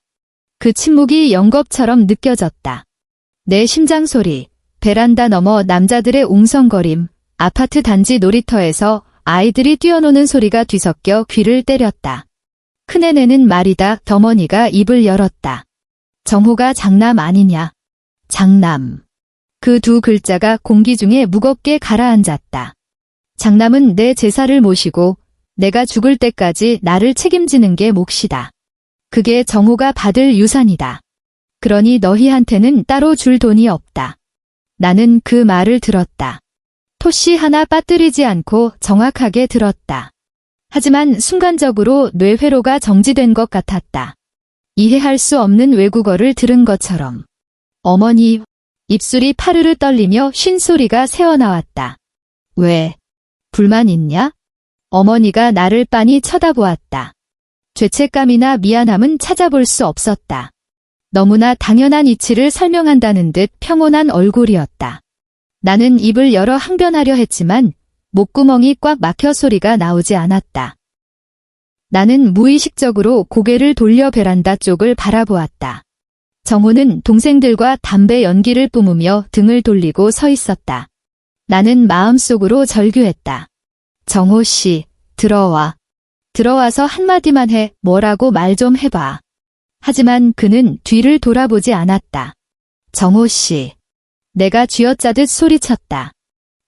그 침묵이 연겁처럼 느껴졌다. 내 심장 소리, 베란다 너머 남자들의 웅성거림, 아파트 단지 놀이터에서 아이들이 뛰어노는 소리가 뒤섞여 귀를 때렸다. 큰애네는 말이다. 어머니가 입을 열었다. 정호가 장남 아니냐. 장남. 그 두 글자가 공기 중에 무겁게 가라앉았다. 장남은 내 제사를 모시고 내가 죽을 때까지 나를 책임지는 게 몫이다. 그게 정호가 받을 유산이다. 그러니 너희한테는 따로 줄 돈이 없다. 나는 그 말을 들었다. 토씨 하나 빠뜨리지 않고 정확하게 들었다. 하지만 순간적으로 뇌회로가 정지된 것 같았다. 이해할 수 없는 외국어를 들은 것처럼. 어머니, 입술이 파르르 떨리며 쉰 소리가 새어나왔다. 왜? 불만 있냐? 어머니가 나를 빤히 쳐다보았다. 죄책감이나 미안함은 찾아볼 수 없었다. 너무나 당연한 이치를 설명한다는 듯 평온한 얼굴이었다. 나는 입을 열어 항변하려 했지만 목구멍이 꽉 막혀 소리가 나오지 않았다. 나는 무의식적으로 고개를 돌려 베란다 쪽을 바라보았다. 정호는 동생들과 담배 연기를 뿜으며 등을 돌리고 서 있었다. 나는 마음속으로 절규했다. 정호 씨, 들어와. 들어와서 한마디만 해. 뭐라고 말 좀 해봐. 하지만 그는 뒤를 돌아보지 않았다. 정호 씨. 내가 쥐어짜듯 소리쳤다.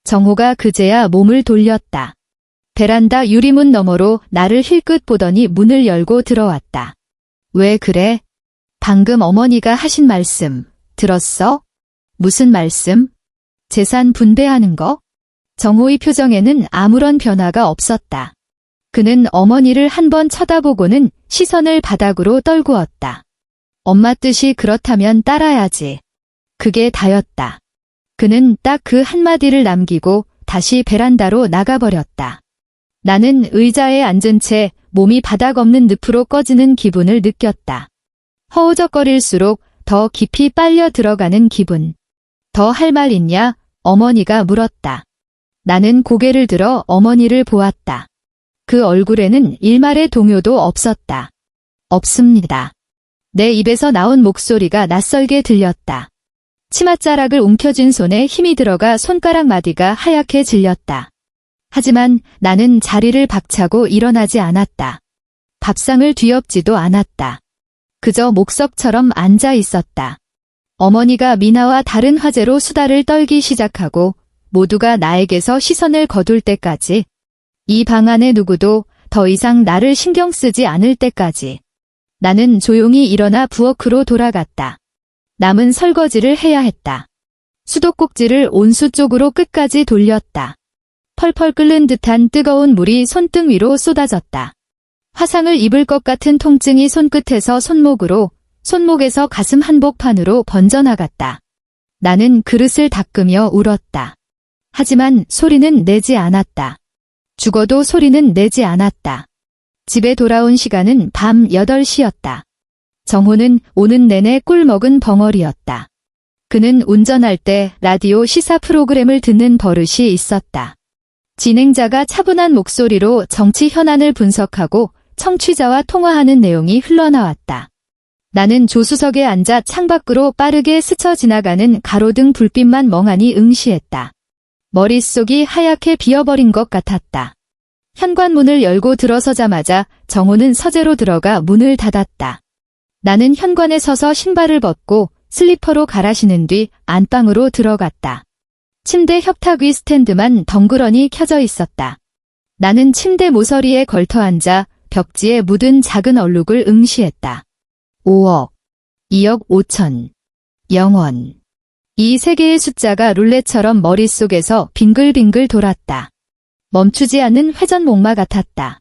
정호가 그제야 몸을 돌렸다. 베란다 유리문 너머로 나를 힐끗 보더니 문을 열고 들어왔다. 왜 그래? 방금 어머니가 하신 말씀 들었어? 무슨 말씀? 재산 분배하는 거? 정호의 표정에는 아무런 변화가 없었다. 그는 어머니를 한번 쳐다보고는 시선을 바닥으로 떨구었다. 엄마 뜻이 그렇다면 따라야지. 그게 다였다. 그는 딱 그 한마디를 남기고 다시 베란다로 나가버렸다. 나는 의자에 앉은 채 몸이 바닥 없는 늪으로 꺼지는 기분을 느꼈다. 허우적거릴수록 더 깊이 빨려 들어가는 기분. 더 할 말 있냐? 어머니가 물었다. 나는 고개를 들어 어머니를 보았다. 그 얼굴에는 일말의 동요도 없었다. 없습니다. 내 입에서 나온 목소리가 낯설게 들렸다. 치맛자락을 움켜쥔 손에 힘이 들어가 손가락 마디가 하얗게 질렸다. 하지만 나는 자리를 박차고 일어나지 않았다. 밥상을 뒤엎지도 않았다. 그저 목석처럼 앉아 있었다. 어머니가 미나와 다른 화제로 수다를 떨기 시작하고 모두가 나에게서 시선을 거둘 때까지, 이 방 안의 누구도 더 이상 나를 신경 쓰지 않을 때까지 나는 조용히 일어나 부엌으로 돌아갔다. 남은 설거지를 해야 했다. 수도꼭지를 온수 쪽으로 끝까지 돌렸다. 펄펄 끓는 듯한 뜨거운 물이 손등 위로 쏟아졌다. 화상을 입을 것 같은 통증이 손끝에서 손목으로, 손목에서 가슴 한복판으로 번져나갔다. 나는 그릇을 닦으며 울었다. 하지만 소리는 내지 않았다. 죽어도 소리는 내지 않았다. 집에 돌아온 시간은 밤 8시였다. 정호는 오는 내내 꿀 먹은 벙어리였다. 그는 운전할 때 라디오 시사 프로그램을 듣는 버릇이 있었다. 진행자가 차분한 목소리로 정치 현안을 분석하고 청취자와 통화하는 내용이 흘러나왔다. 나는 조수석에 앉아 창밖으로 빠르게 스쳐 지나가는 가로등 불빛만 멍하니 응시했다. 머릿속이 하얗게 비어버린 것 같았다. 현관문을 열고 들어서자마자 정호는 서재로 들어가 문을 닫았다. 나는 현관에 서서 신발을 벗고 슬리퍼로 갈아 신은 뒤 안방으로 들어갔다. 침대 협탁 위 스탠드만 덩그러니 켜져 있었다. 나는 침대 모서리에 걸터 앉아 벽지에 묻은 작은 얼룩을 응시했다. 5억, 2억 5천, 0원. 이 세 개의 숫자가 룰렛처럼 머릿속에서 빙글빙글 돌았다. 멈추지 않는 회전목마 같았다.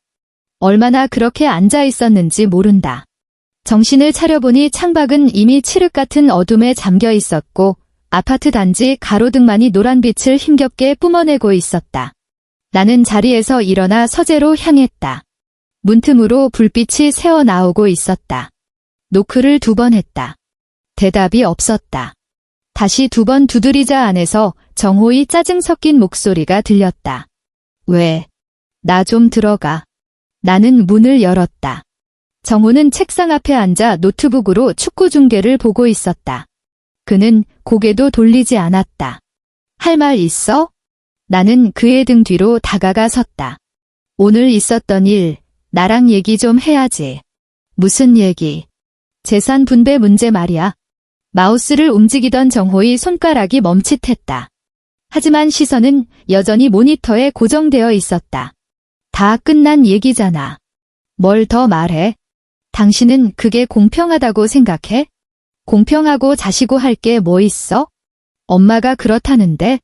얼마나 그렇게 앉아 있었는지 모른다. 정신을 차려보니 창밖은 이미 칠흑 같은 어둠에 잠겨 있었고 아파트 단지 가로등만이 노란빛을 힘겹게 뿜어내고 있었다. 나는 자리에서 일어나 서재로 향했다. 문틈으로 불빛이 새어나오고 있었다. 노크를 2번 했다. 대답이 없었다. 다시 2번 두드리자 안에서 정호의 짜증 섞인 목소리가 들렸다. 왜? 나 좀 들어가. 나는 문을 열었다. 정호는 책상 앞에 앉아 노트북으로 축구 중계를 보고 있었다. 그는 고개도 돌리지 않았다. 할 말 있어? 나는 그의 등 뒤로 다가가 섰다. 오늘 있었던 일, 나랑 얘기 좀 해야지. 무슨 얘기? 재산 분배 문제 말이야. 마우스를 움직이던 정호의 손가락이 멈칫했다. 하지만 시선은 여전히 모니터에 고정되어 있었다. 다 끝난 얘기잖아. 뭘 더 말해? 당신은 그게 공평하다고 생각해? 공평하고 자시고 할 게 뭐 있어? 엄마가 그렇다는데?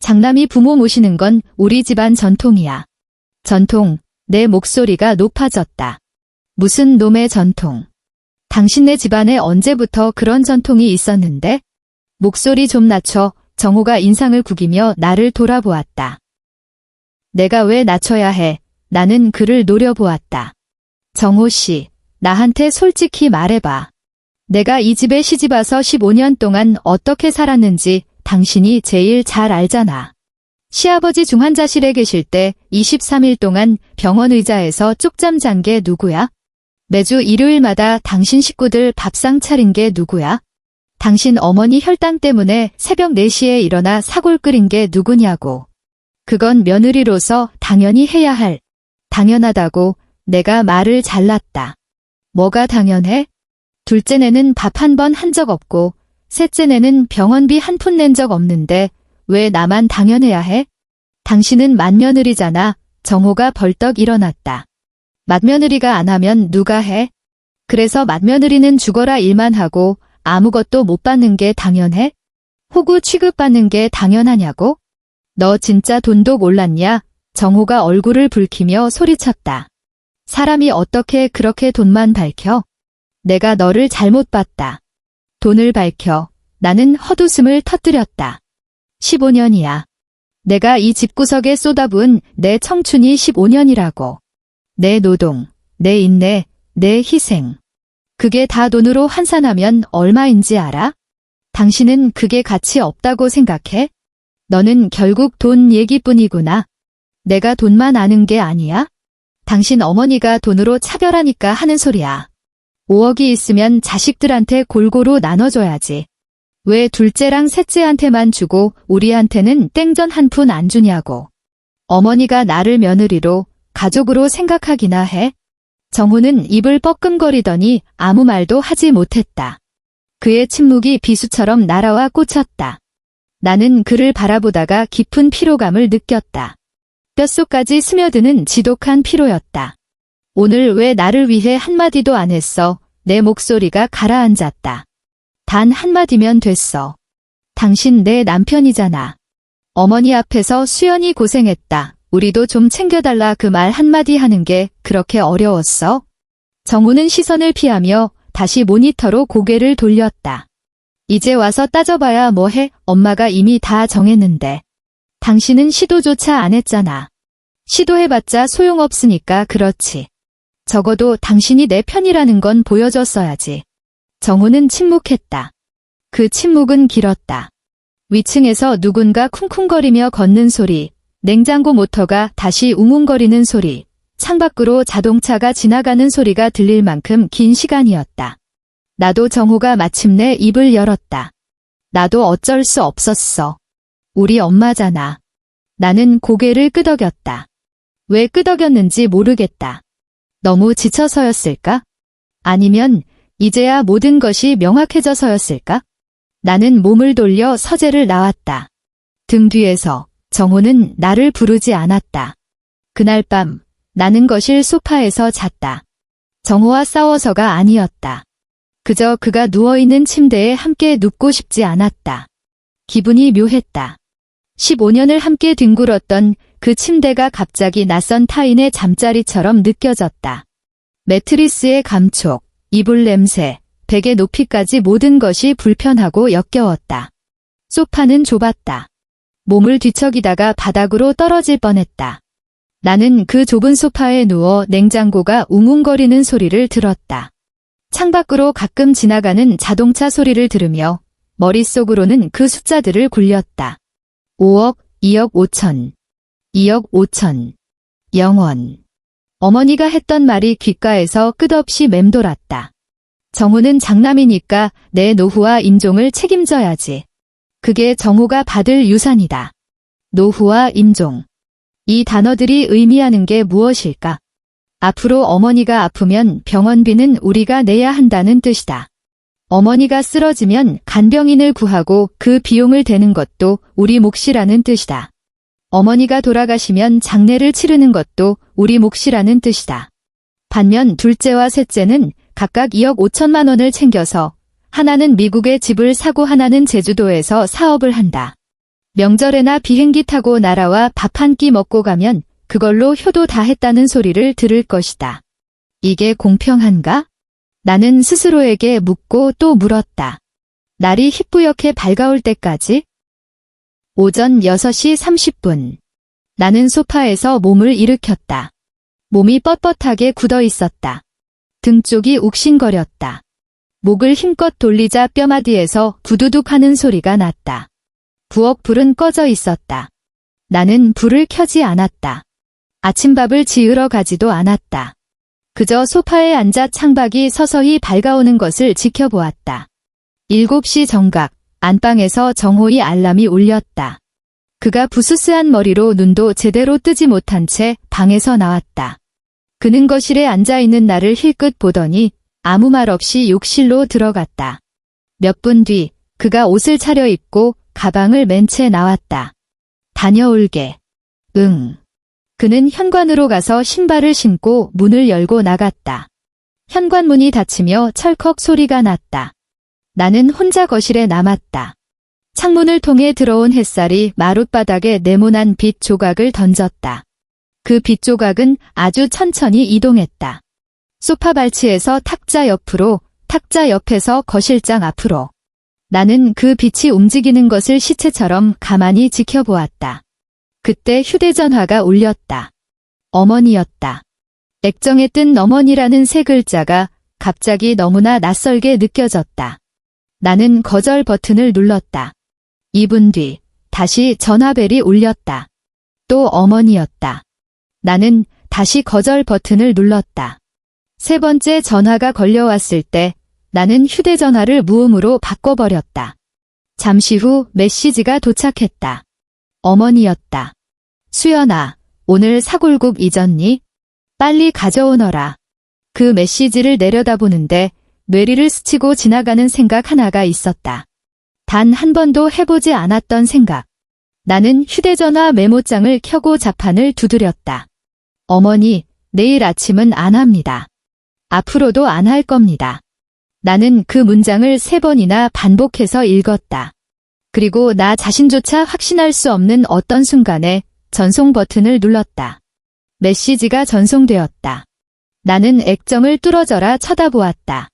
장남이 부모 모시는 건 우리 집안 전통이야. 전통, 내 목소리가 높아졌다. 무슨 놈의 전통? 당신네 집안에 언제부터 그런 전통이 있었는데? 목소리 좀 낮춰. 정호가 인상을 구기며 나를 돌아보았다. 내가 왜 낮춰야 해? 나는 그를 노려보았다. 정호 씨, 나한테 솔직히 말해봐. 내가 이 집에 시집와서 15년 동안 어떻게 살았는지 당신이 제일 잘 알잖아. 시아버지 중환자실에 계실 때 23일 동안 병원 의자에서 쪽잠 잔 게 누구야? 매주 일요일마다 당신 식구들 밥상 차린 게 누구야? 당신 어머니 혈당 때문에 새벽 4시에 일어나 사골 끓인 게 누구냐고. 그건 며느리로서 당연히 해야 할. 당연하다고. 내가 말을 잘랐다. 뭐가 당연해? 둘째네는 밥 한 번 한 적 없고 셋째네는 병원비 한 푼 낸 적 없는데 왜 나만 당연해야 해? 당신은 맏며느리잖아. 정호가 벌떡 일어났다. 맏며느리가 안 하면 누가 해? 그래서 맏며느리는 죽어라 일만 하고 아무것도 못 받는 게 당연해? 호구 취급받는 게 당연하냐고? 너 진짜 돈도 몰랐냐? 정호가 얼굴을 붉히며 소리쳤다. 사람이 어떻게 그렇게 돈만 밝혀? 내가 너를 잘못 봤다. 돈을 밝혀. 나는 헛웃음을 터뜨렸다. 15년이야. 내가 이 집구석에 쏟아부은 내 청춘이 15년이라고. 내 노동, 내 인내, 내 희생. 그게 다 돈으로 환산하면 얼마인지 알아? 당신은 그게 가치 없다고 생각해? 너는 결국 돈 얘기뿐이구나. 내가 돈만 아는 게 아니야? 당신 어머니가 돈으로 차별하니까 하는 소리야. 5억이 있으면 자식들한테 골고루 나눠줘야지. 왜 둘째랑 셋째한테만 주고 우리한테는 땡전 한 푼 안 주냐고. 어머니가 나를 며느리로, 가족으로 생각하기나 해? 정호는 입을 뻐끔거리더니 아무 말도 하지 못했다. 그의 침묵이 비수처럼 날아와 꽂혔다. 나는 그를 바라보다가 깊은 피로감을 느꼈다. 뼛속까지 스며드는 지독한 피로였다. 오늘 왜 나를 위해 한마디도 안 했어? 내 목소리가 가라앉았다. 단 한마디면 됐어. 당신 내 남편이잖아. 어머니 앞에서 수연이 고생했다. 우리도 좀 챙겨달라 그 말 한마디 하는 게 그렇게 어려웠어? 정우는 시선을 피하며 다시 모니터로 고개를 돌렸다. 이제 와서 따져봐야 뭐해? 엄마가 이미 다 정했는데. 당신은 시도조차 안 했잖아. 시도해봤자 소용없으니까 그렇지. 적어도 당신이 내 편이라는 건 보여줬어야지. 정우는 침묵했다. 그 침묵은 길었다. 위층에서 누군가 쿵쿵거리며 걷는 소리, 냉장고 모터가 다시 웅웅거리는 소리, 창밖으로 자동차가 지나가는 소리가 들릴 만큼 긴 시간이었다. 나도 정호가 마침내 입을 열었다. 나도 어쩔 수 없었어. 우리 엄마잖아. 나는 고개를 끄덕였다. 왜 끄덕였는지 모르겠다. 너무 지쳐서였을까? 아니면 이제야 모든 것이 명확해져서였을까? 나는 몸을 돌려 서재를 나왔다. 등 뒤에서 정호는 나를 부르지 않았다. 그날 밤 나는 거실 소파에서 잤다. 정호와 싸워서가 아니었다. 그저 그가 누워있는 침대에 함께 눕고 싶지 않았다. 기분이 묘했다. 15년을 함께 뒹굴었던 그 침대가 갑자기 낯선 타인의 잠자리처럼 느껴졌다. 매트리스의 감촉, 이불 냄새, 베개 높이까지 모든 것이 불편하고 역겨웠다. 소파는 좁았다. 몸을 뒤척이다가 바닥으로 떨어질 뻔했다. 나는 그 좁은 소파에 누워 냉장고가 웅웅거리는 소리를 들었다. 창밖으로 가끔 지나가는 자동차 소리를 들으며 머릿속으로는 그 숫자들을 굴렸다. 5억, 2억 5천, 2억 5천, 0원. 어머니가 했던 말이 귓가에서 끝없이 맴돌았다. 정우는 장남이니까 내 노후와 임종을 책임져야지. 그게 정우가 받을 유산이다. 노후와 임종. 이 단어들이 의미하는 게 무엇일까? 앞으로 어머니가 아프면 병원비는 우리가 내야 한다는 뜻이다. 어머니가 쓰러지면 간병인을 구하고 그 비용을 대는 것도 우리 몫이라는 뜻이다. 어머니가 돌아가시면 장례를 치르는 것도 우리 몫이라는 뜻이다. 반면 둘째와 셋째는 각각 2억 5천만 원을 챙겨서 하나는 미국에 집을 사고 하나는 제주도에서 사업을 한다. 명절에나 비행기 타고 나라와 밥 한 끼 먹고 가면 그걸로 효도 다 했다는 소리를 들을 것이다. 이게 공평한가? 나는 스스로에게 묻고 또 물었다. 날이 희뿌옇게 밝아올 때까지? 오전 6시 30분. 나는 소파에서 몸을 일으켰다. 몸이 뻣뻣하게 굳어 있었다. 등 쪽이 욱신거렸다. 목을 힘껏 돌리자 뼈마디에서 부두둑 하는 소리가 났다. 부엌 불은 꺼져 있었다. 나는 불을 켜지 않았다. 아침밥을 지으러 가지도 않았다. 그저 소파에 앉아 창밖이 서서히 밝아오는 것을 지켜보았다. 7시 정각, 안방에서 정호의 알람이 울렸다. 그가 부스스한 머리로 눈도 제대로 뜨지 못한 채 방에서 나왔다. 그는 거실에 앉아있는 나를 힐끗 보더니 아무 말 없이 욕실로 들어갔다. 몇 분 뒤 그가 옷을 차려입고 가방을 맨 채 나왔다. 다녀올게. 응. 그는 현관으로 가서 신발을 신고 문을 열고 나갔다. 현관문이 닫히며 철컥 소리가 났다. 나는 혼자 거실에 남았다. 창문을 통해 들어온 햇살이 마룻바닥에 네모난 빛 조각을 던졌다. 그 빛 조각은 아주 천천히 이동했다. 소파 발치에서 탁자 옆으로, 탁자 옆에서 거실장 앞으로. 나는 그 빛이 움직이는 것을 시체처럼 가만히 지켜보았다. 그때 휴대전화가 울렸다. 어머니였다. 액정에 뜬 어머니라는 세 글자가 갑자기 너무나 낯설게 느껴졌다. 나는 거절 버튼을 눌렀다. 2분 뒤 다시 전화벨이 울렸다. 또 어머니였다. 나는 다시 거절 버튼을 눌렀다. 세 번째 전화가 걸려왔을 때 나는 휴대전화를 무음으로 바꿔버렸다. 잠시 후 메시지가 도착했다. 어머니였다. 수연아, 오늘 사골국 잊었니? 빨리 가져오너라. 그 메시지를 내려다보는데 뇌리를 스치고 지나가는 생각 하나가 있었다. 단 한 번도 해보지 않았던 생각. 나는 휴대전화 메모장을 켜고 자판을 두드렸다. 어머니, 내일 아침은 안 합니다. 앞으로도 안 할 겁니다. 나는 그 문장을 3번이나 반복해서 읽었다. 그리고 나 자신조차 확신할 수 없는 어떤 순간에 전송 버튼을 눌렀다. 메시지가 전송되었다. 나는 액정을 뚫어져라 쳐다보았다.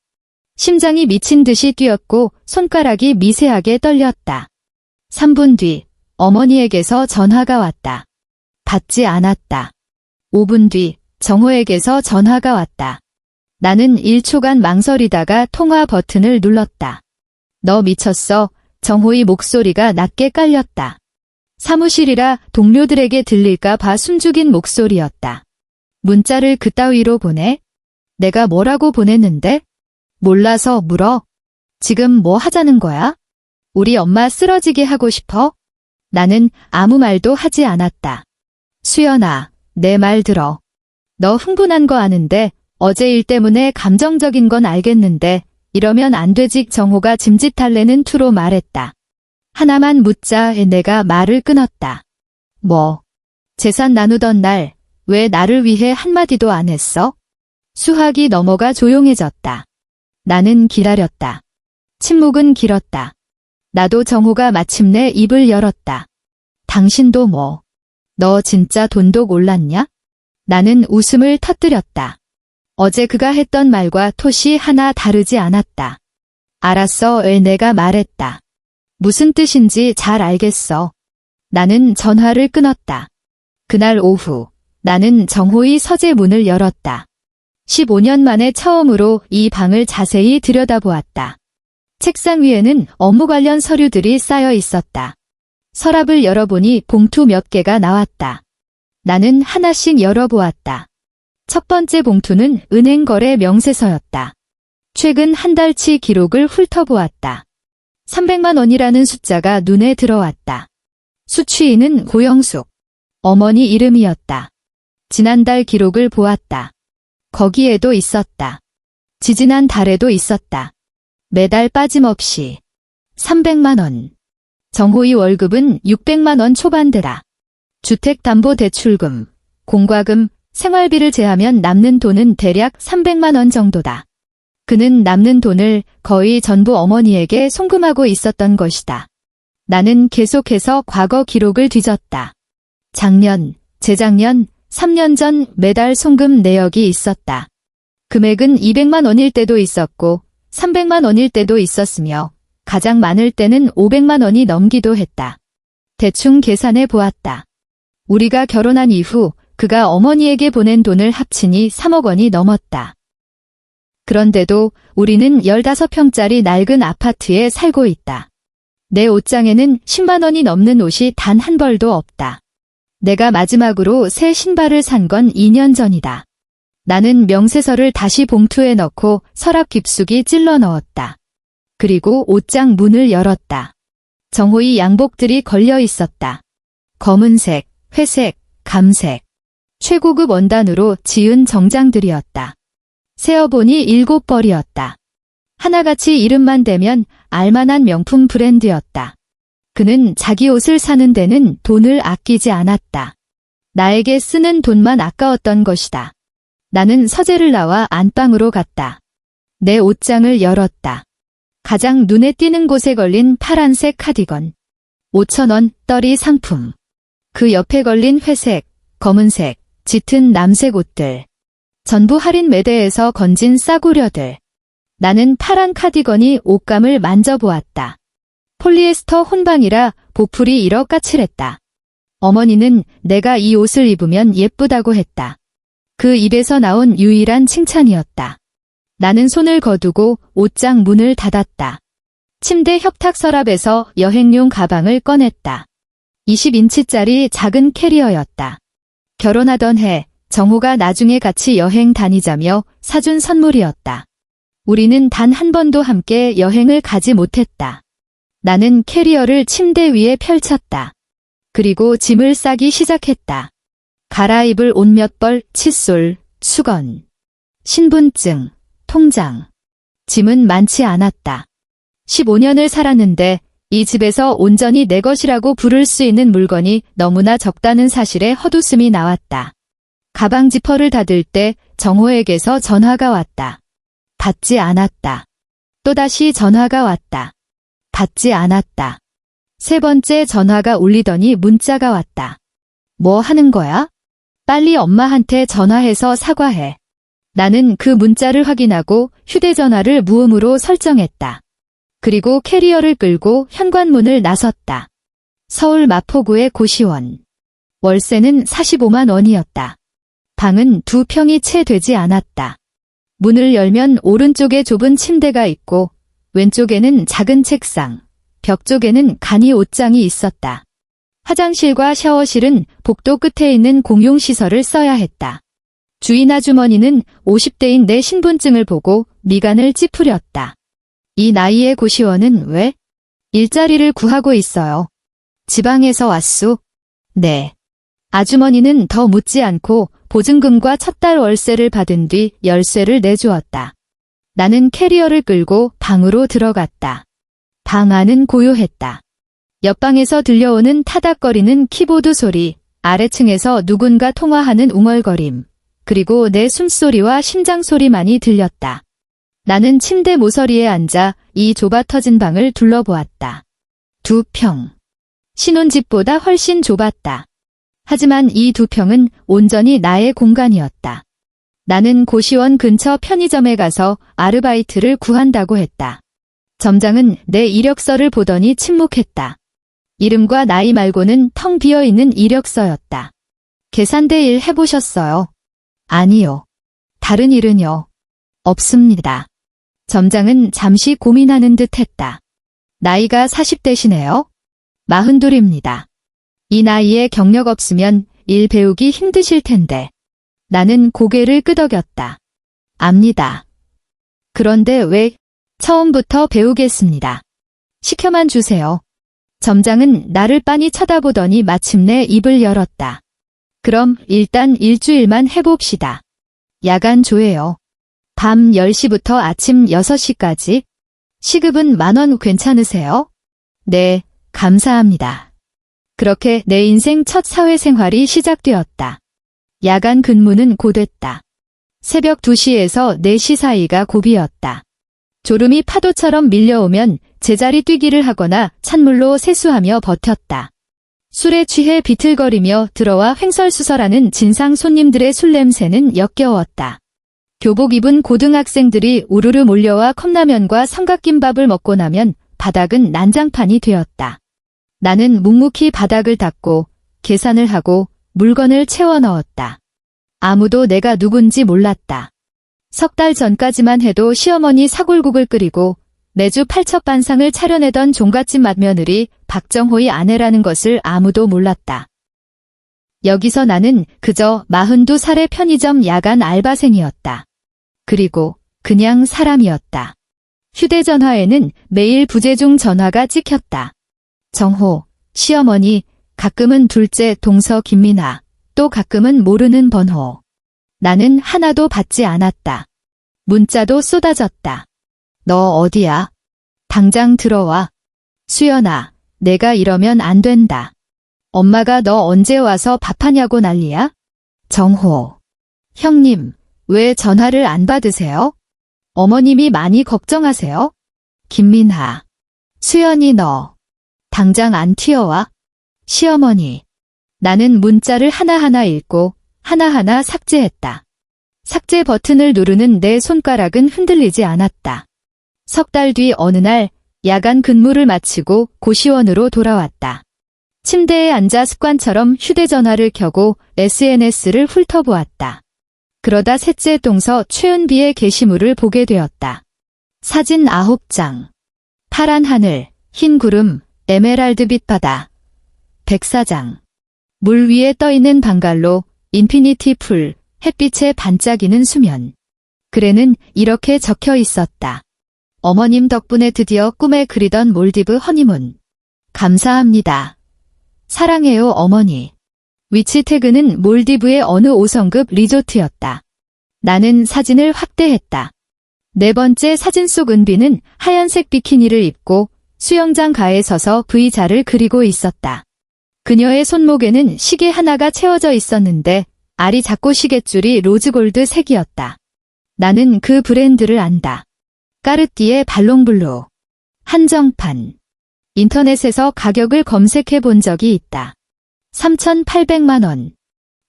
심장이 미친 듯이 뛰었고 손가락이 미세하게 떨렸다. 3분 뒤 어머니에게서 전화가 왔다. 받지 않았다. 5분 뒤 정호에게서 전화가 왔다. 나는 1초간 망설이다가 통화 버튼을 눌렀다. 너 미쳤어? 정호의 목소리가 낮게 깔렸다. 사무실이라 동료들에게 들릴까 봐 숨죽인 목소리였다. 문자를 그따위로 보내? 내가 뭐라고 보냈는데? 몰라서 물어. 지금 뭐 하자는 거야? 우리 엄마 쓰러지게 하고 싶어? 나는 아무 말도 하지 않았다. 수연아, 내 말 들어. 너 흥분한 거 아는데 어제 일 때문에 감정적인 건 알겠는데 이러면 안 되지. 정호가 짐짓달래는 투로 말했다. 하나만 묻자에 내가 말을 끊었다. 뭐? 재산 나누던 날 왜 나를 위해 한마디도 안 했어? 수학이 넘어가 조용해졌다. 나는 기다렸다. 침묵은 길었다. 나도 정호가 마침내 입을 열었다. 당신도 뭐? 너 진짜 돈독 올랐냐? 나는 웃음을 터뜨렸다. 어제 그가 했던 말과 톳이 하나 다르지 않았다. 알았어, 내가 말했다. 무슨 뜻인지 잘 알겠어. 나는 전화를 끊었다. 그날 오후 나는 정호의 서재 문을 열었다. 15년 만에 처음으로 이 방을 자세히 들여다보았다. 책상 위에는 업무 관련 서류들이 쌓여 있었다. 서랍을 열어보니 봉투 몇 개가 나왔다. 나는 하나씩 열어보았다. 첫 번째 봉투는 은행 거래 명세서였다. 최근 한 달치 기록을 훑어보았다. 300만 원이라는 숫자가 눈에 들어왔다. 수취인은 고영숙. 어머니 이름이었다. 지난달 기록을 보았다. 거기에도 있었다. 지지난 달에도 있었다. 매달 빠짐없이 300만 원. 정호의 월급은 600만 원 초반대라. 주택담보대출금, 공과금, 생활비를 제하면 남는 돈은 대략 300만 원 정도다. 그는 남는 돈을 거의 전부 어머니에게 송금하고 있었던 것이다. 나는 계속해서 과거 기록을 뒤졌다. 작년, 재작년, 3년 전 매달 송금 내역이 있었다. 금액은 200만 원일 때도 있었고 300만 원일 때도 있었으며 가장 많을 때는 500만 원이 넘기도 했다. 대충 계산해 보았다. 우리가 결혼한 이후 그가 어머니에게 보낸 돈을 합치니 3억 원이 넘었다. 그런데도 우리는 15평짜리 낡은 아파트에 살고 있다. 내 옷장에는 10만 원이 넘는 옷이 단 한 벌도 없다. 내가 마지막으로 새 신발을 산 건 2년 전이다. 나는 명세서를 다시 봉투에 넣고 서랍 깊숙이 찔러 넣었다. 그리고 옷장 문을 열었다. 정호의 양복들이 걸려 있었다. 검은색, 회색, 감색. 최고급 원단으로 지은 정장들이었다. 세어보니 7벌이었다. 하나같이 이름만 대면 알만한 명품 브랜드였다. 그는 자기 옷을 사는 데는 돈을 아끼지 않았다. 나에게 쓰는 돈만 아까웠던 것이다. 나는 서재를 나와 안방으로 갔다. 내 옷장을 열었다. 가장 눈에 띄는 곳에 걸린 파란색 카디건. 5,000원 떨이 상품. 그 옆에 걸린 회색, 검은색, 짙은 남색 옷들. 전부 할인 매대에서 건진 싸구려들. 나는 파란 카디건이 옷감을 만져보았다. 폴리에스터 혼방이라 보풀이 일어 까칠했다. 어머니는 내가 이 옷을 입으면 예쁘다고 했다. 그 입에서 나온 유일한 칭찬이었다. 나는 손을 거두고 옷장 문을 닫았다. 침대 협탁 서랍에서 여행용 가방을 꺼냈다. 20인치짜리 작은 캐리어였다. 결혼하던 해 정호가 나중에 같이 여행 다니자며 사준 선물이었다. 우리는 단 한 번도 함께 여행을 가지 못했다. 나는 캐리어를 침대 위에 펼쳤다. 그리고 짐을 싸기 시작했다. 갈아입을 옷 몇 벌, 칫솔, 수건, 신분증, 통장. 짐은 많지 않았다. 15년을 살았는데 이 집에서 온전히 내 것이라고 부를 수 있는 물건이 너무나 적다는 사실에 헛웃음이 나왔다. 가방 지퍼를 닫을 때 정호에게서 전화가 왔다. 받지 않았다. 또다시 전화가 왔다. 받지 않았다. 세 번째 전화가 울리더니 문자가 왔다. 뭐 하는 거야? 빨리 엄마한테 전화해서 사과해. 나는 그 문자를 확인하고 휴대전화를 무음으로 설정했다. 그리고 캐리어를 끌고 현관문을 나섰다. 서울 마포구의 고시원. 월세는 45만 원이었다. 방은 2평이 채 되지 않았다. 문을 열면 오른쪽에 좁은 침대가 있고 왼쪽에는 작은 책상, 벽 쪽에는 간이 옷장이 있었다. 화장실과 샤워실은 복도 끝에 있는 공용시설을 써야 했다. 주인 아주머니는 50대인 내 신분증을 보고 미간을 찌푸렸다. 이 나이의 고시원은 왜? 일자리를 구하고 있어요. 지방에서 왔수? 네. 아주머니는 더 묻지 않고 보증금과 첫 달 월세를 받은 뒤 열쇠를 내주었다. 나는 캐리어를 끌고 방으로 들어갔다. 방 안은 고요했다. 옆방에서 들려오는 타닥거리는 키보드 소리, 아래층에서 누군가 통화하는 웅얼거림, 그리고 내 숨소리와 심장 소리만이 들렸다. 나는 침대 모서리에 앉아 이 좁아터진 방을 둘러보았다. 2평. 신혼집보다 훨씬 좁았다. 하지만 이 2평은 온전히 나의 공간이었다. 나는 고시원 근처 편의점에 가서 아르바이트를 구한다고 했다. 점장은 내 이력서를 보더니 침묵했다. 이름과 나이 말고는 텅 비어있는 이력서였다. 계산대 일 해보셨어요? 아니요. 다른 일은요? 없습니다. 점장은 잠시 고민하는 듯 했다. 나이가 40대시네요? 42입니다. 이 나이에 경력 없으면 일 배우기 힘드실 텐데. 나는 고개를 끄덕였다. 압니다. 그런데 왜? 처음부터 배우겠습니다. 시켜만 주세요. 점장은 나를 빤히 쳐다보더니 마침내 입을 열었다. 그럼 일단 일주일만 해봅시다. 야간 조회요. 밤 10시부터 아침 6시까지. 시급은 10,000원 괜찮으세요? 네, 감사합니다. 그렇게 내 인생 첫 사회생활이 시작되었다. 야간 근무는 고됐다. 새벽 2시에서 4시 사이가 고비였다. 졸음이 파도처럼 밀려오면 제자리 뛰기를 하거나 찬물로 세수하며 버텼다. 술에 취해 비틀거리며 들어와 횡설수설하는 진상 손님들의 술 냄새는 역겨웠다. 교복 입은 고등학생들이 우르르 몰려와 컵라면과 삼각김밥을 먹고 나면 바닥은 난장판이 되었다. 나는 묵묵히 바닥을 닦고 계산을 하고 물건을 채워 넣었다. 아무도 내가 누군지 몰랐다. 석 달 전까지만 해도 시어머니 사골국을 끓이고 매주 팔첩반상을 차려내던 종갓집 맏며느리 박정호의 아내라는 것을 아무도 몰랐다. 여기서 나는 그저 42살의 편의점 야간 알바생이었다. 그리고 그냥 사람이었다. 휴대전화에는 매일 부재중 전화가 찍혔다. 정호, 시어머니, 가끔은 둘째 동서 김민아, 또 가끔은 모르는 번호. 나는 하나도 받지 않았다. 문자도 쏟아졌다. 너 어디야? 당장 들어와. 수연아, 내가 이러면 안 된다. 엄마가 너 언제 와서 밥하냐고 난리야? 정호. 형님, 왜 전화를 안 받으세요? 어머님이 많이 걱정하세요? 김민하. 수연이 너. 당장 안 튀어와. 시어머니. 나는 문자를 하나하나 읽고 하나하나 삭제했다. 삭제 버튼을 누르는 내 손가락은 흔들리지 않았다. 석 달 뒤 어느 날 야간 근무를 마치고 고시원으로 돌아왔다. 침대에 앉아 습관처럼 휴대전화를 켜고 SNS를 훑어보았다. 그러다 셋째 동서 최은비의 게시물을 보게 되었다. 사진 9장. 파란 하늘, 흰 구름, 에메랄드빛 바다. 104장. 물 위에 떠있는 방갈로, 인피니티 풀, 햇빛에 반짝이는 수면. 글에는 이렇게 적혀 있었다. 어머님 덕분에 드디어 꿈에 그리던 몰디브 허니문. 감사합니다. 사랑해요, 어머니. 위치 태그는 몰디브의 어느 5성급 리조트였다. 나는 사진을 확대했다. 네 번째 사진 속 은비는 하얀색 비키니를 입고 수영장 가에 서서 V자를 그리고 있었다. 그녀의 손목에는 시계 하나가 채워져 있었는데 알이 작고 시계줄이 로즈골드 색이었다. 나는 그 브랜드를 안다. 까르띠에 발롱블루. 한정판. 인터넷에서 가격을 검색해 본 적이 있다. 3,800만 원.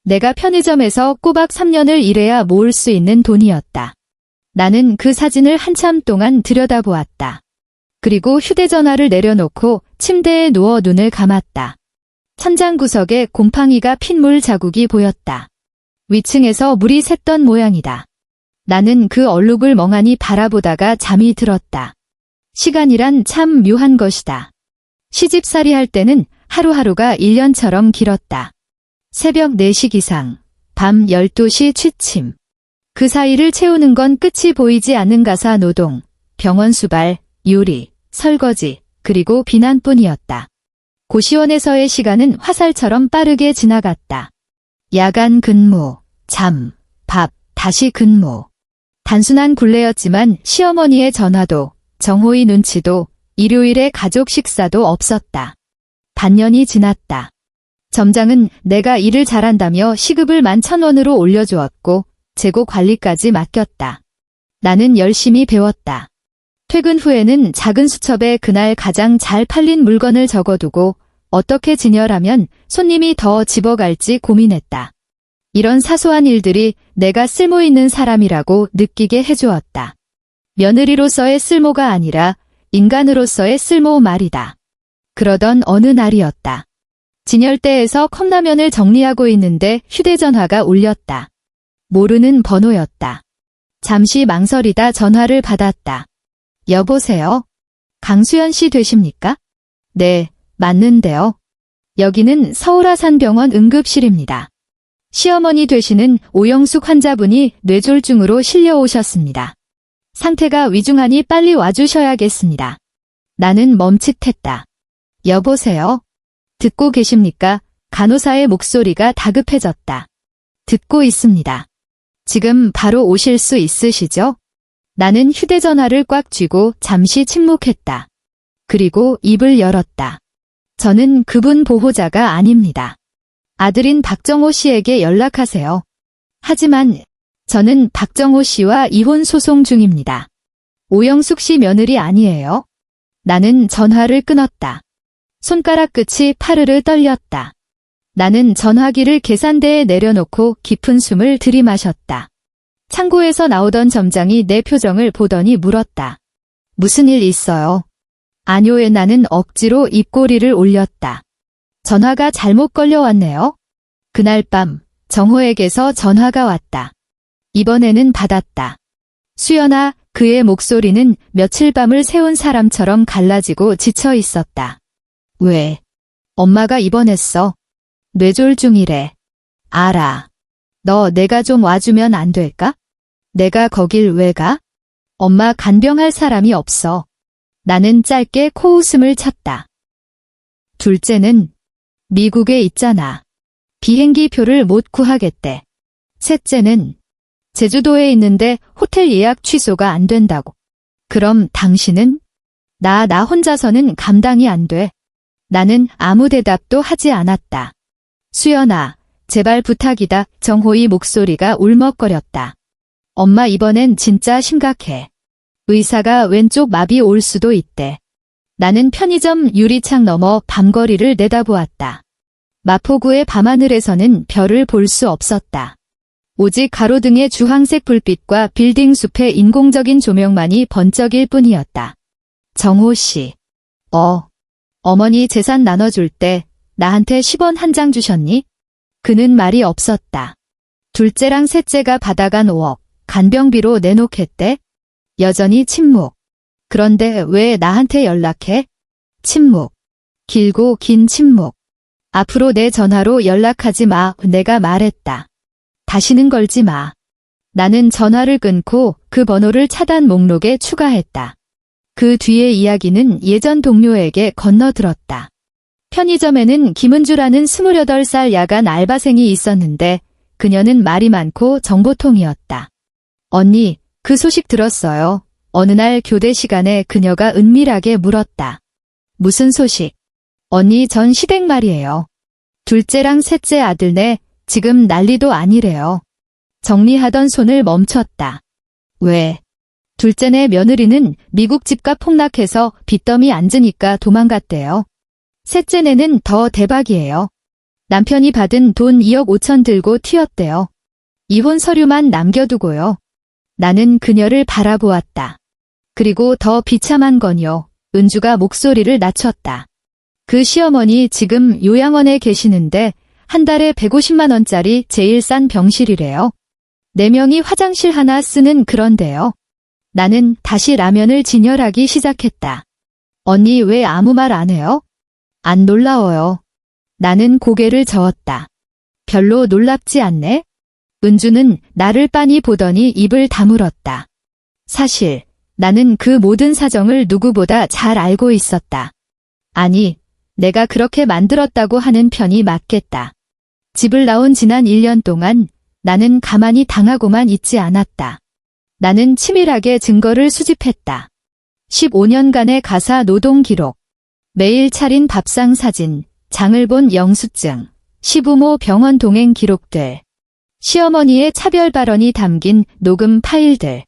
내가 편의점에서 꼬박 3년을 일해야 모을 수 있는 돈이었다. 나는 그 사진을 한참 동안 들여다보았다. 그리고 휴대전화를 내려놓고 침대에 누워 눈을 감았다. 천장 구석에 곰팡이가 핀 물 자국이 보였다. 위층에서 물이 샜던 모양이다. 나는 그 얼룩을 멍하니 바라보다가 잠이 들었다. 시간이란 참 묘한 것이다. 시집살이 할 때는 하루하루가 1년처럼 길었다. 새벽 4시 기상, 밤 12시 취침. 그 사이를 채우는 건 끝이 보이지 않는 가사 노동, 병원 수발, 요리, 설거지, 그리고 비난뿐이었다. 고시원에서의 시간은 화살처럼 빠르게 지나갔다. 야간 근무, 잠, 밥, 다시 근무. 단순한 굴레였지만 시어머니의 전화도, 정호의 눈치도, 일요일의 가족 식사도 없었다. 반년이 지났다. 점장은 내가 일을 잘한다며 시급을 11,000원으로 올려주었고 재고 관리까지 맡겼다. 나는 열심히 배웠다. 퇴근 후에는 작은 수첩에 그날 가장 잘 팔린 물건을 적어두고 어떻게 진열하면 손님이 더 집어갈지 고민했다. 이런 사소한 일들이 내가 쓸모있는 사람이라고 느끼게 해주었다. 며느리로서의 쓸모가 아니라 인간으로서의 쓸모 말이다. 그러던 어느 날이었다. 진열대에서 컵라면을 정리하고 있는데 휴대전화가 울렸다. 모르는 번호였다. 잠시 망설이다 전화를 받았다. 여보세요? 강수연 씨 되십니까? 네, 맞는데요. 여기는 서울아산병원 응급실입니다. 시어머니 되시는 오영숙 환자분이 뇌졸중으로 실려오셨습니다. 상태가 위중하니 빨리 와주셔야겠습니다. 나는 멈칫했다. 여보세요? 듣고 계십니까? 간호사의 목소리가 다급해졌다. 듣고 있습니다. 지금 바로 오실 수 있으시죠? 나는 휴대전화를 꽉 쥐고 잠시 침묵했다. 그리고 입을 열었다. 저는 그분 보호자가 아닙니다. 아들인 박정호 씨에게 연락하세요. 하지만 저는 박정호 씨와 이혼 소송 중입니다. 오영숙 씨 며느리 아니에요? 나는 전화를 끊었다. 손가락 끝이 파르르 떨렸다. 나는 전화기를 계산대에 내려놓고 깊은 숨을 들이마셨다. 창고에서 나오던 점장이 내 표정을 보더니 물었다. 무슨 일 있어요? 아뇨에 나는 억지로 입꼬리를 올렸다. 전화가 잘못 걸려왔네요. 그날 밤 정호에게서 전화가 왔다. 이번에는 받았다. 수연아, 그의 목소리는 며칠 밤을 새운 사람처럼 갈라지고 지쳐 있었다. 왜? 엄마가 입원했어. 뇌졸중이래. 알아. 너 내가 좀 와주면 안 될까? 내가 거길 왜 가? 엄마 간병할 사람이 없어. 나는 짧게 코웃음을 쳤다. 둘째는 미국에 있잖아. 비행기 표를 못 구하겠대. 셋째는 제주도에 있는데 호텔 예약 취소가 안 된다고. 그럼 당신은? 나 혼자서는 감당이 안 돼. 나는 아무 대답도 하지 않았다. 수연아, 제발 부탁이다. 정호의 목소리가 울먹거렸다. 엄마 이번엔 진짜 심각해. 의사가 왼쪽 마비 올 수도 있대. 나는 편의점 유리창 너머 밤거리를 내다보았다. 마포구의 밤하늘에서는 별을 볼 수 없었다. 오직 가로등의 주황색 불빛과 빌딩 숲의 인공적인 조명만이 번쩍일 뿐이었다. 정호 씨. 어머니 재산 나눠줄 때 나한테 10원 한 장 주셨니? 그는 말이 없었다. 둘째랑 셋째가 받아간 5억, 간병비로 내놓겠대? 여전히 침묵. 그런데 왜 나한테 연락해? 침묵. 길고 긴 침묵. 앞으로 내 전화로 연락하지 마. 내가 말했다. 다시는 걸지 마. 나는 전화를 끊고 그 번호를 차단 목록에 추가했다. 그 뒤의 이야기는 예전 동료에게 건너들었다. 편의점에는 김은주라는 28살 야간 알바생이 있었는데 그녀는 말이 많고 정보통이었다. 언니, 그 소식 들었어요. 어느 날 교대 시간에 그녀가 은밀하게 물었다. 무슨 소식? 언니 전 시댁 말이에요. 둘째랑 셋째 아들네 지금 난리도 아니래요. 정리하던 손을 멈췄다. 왜? 둘째네 며느리는 미국 집값 폭락해서 빚더미 앉으니까 도망갔대요. 셋째네는 더 대박이에요. 남편이 받은 돈 2억 5천 들고 튀었대요. 이혼 서류만 남겨두고요. 나는 그녀를 바라보았다. 그리고 더 비참한 건요. 은주가 목소리를 낮췄다. 그 시어머니 지금 요양원에 계시는데 한 달에 150만 원짜리 제일 싼 병실이래요. 4명이 화장실 하나 쓰는 그런데요. 나는 다시 라면을 진열하기 시작했다. 언니 왜 아무 말 안 해요? 안 놀라워요. 나는 고개를 저었다. 별로 놀랍지 않네? 은주는 나를 빤히 보더니 입을 다물었다. 사실 나는 그 모든 사정을 누구보다 잘 알고 있었다. 아니, 내가 그렇게 만들었다고 하는 편이 맞겠다. 집을 나온 지난 1년 동안 나는 가만히 당하고만 있지 않았다. 나는 치밀하게 증거를 수집했다. 15년간의 가사 노동 기록, 매일 차린 밥상 사진, 장을 본 영수증, 시부모 병원 동행 기록들, 시어머니의 차별 발언이 담긴 녹음 파일들.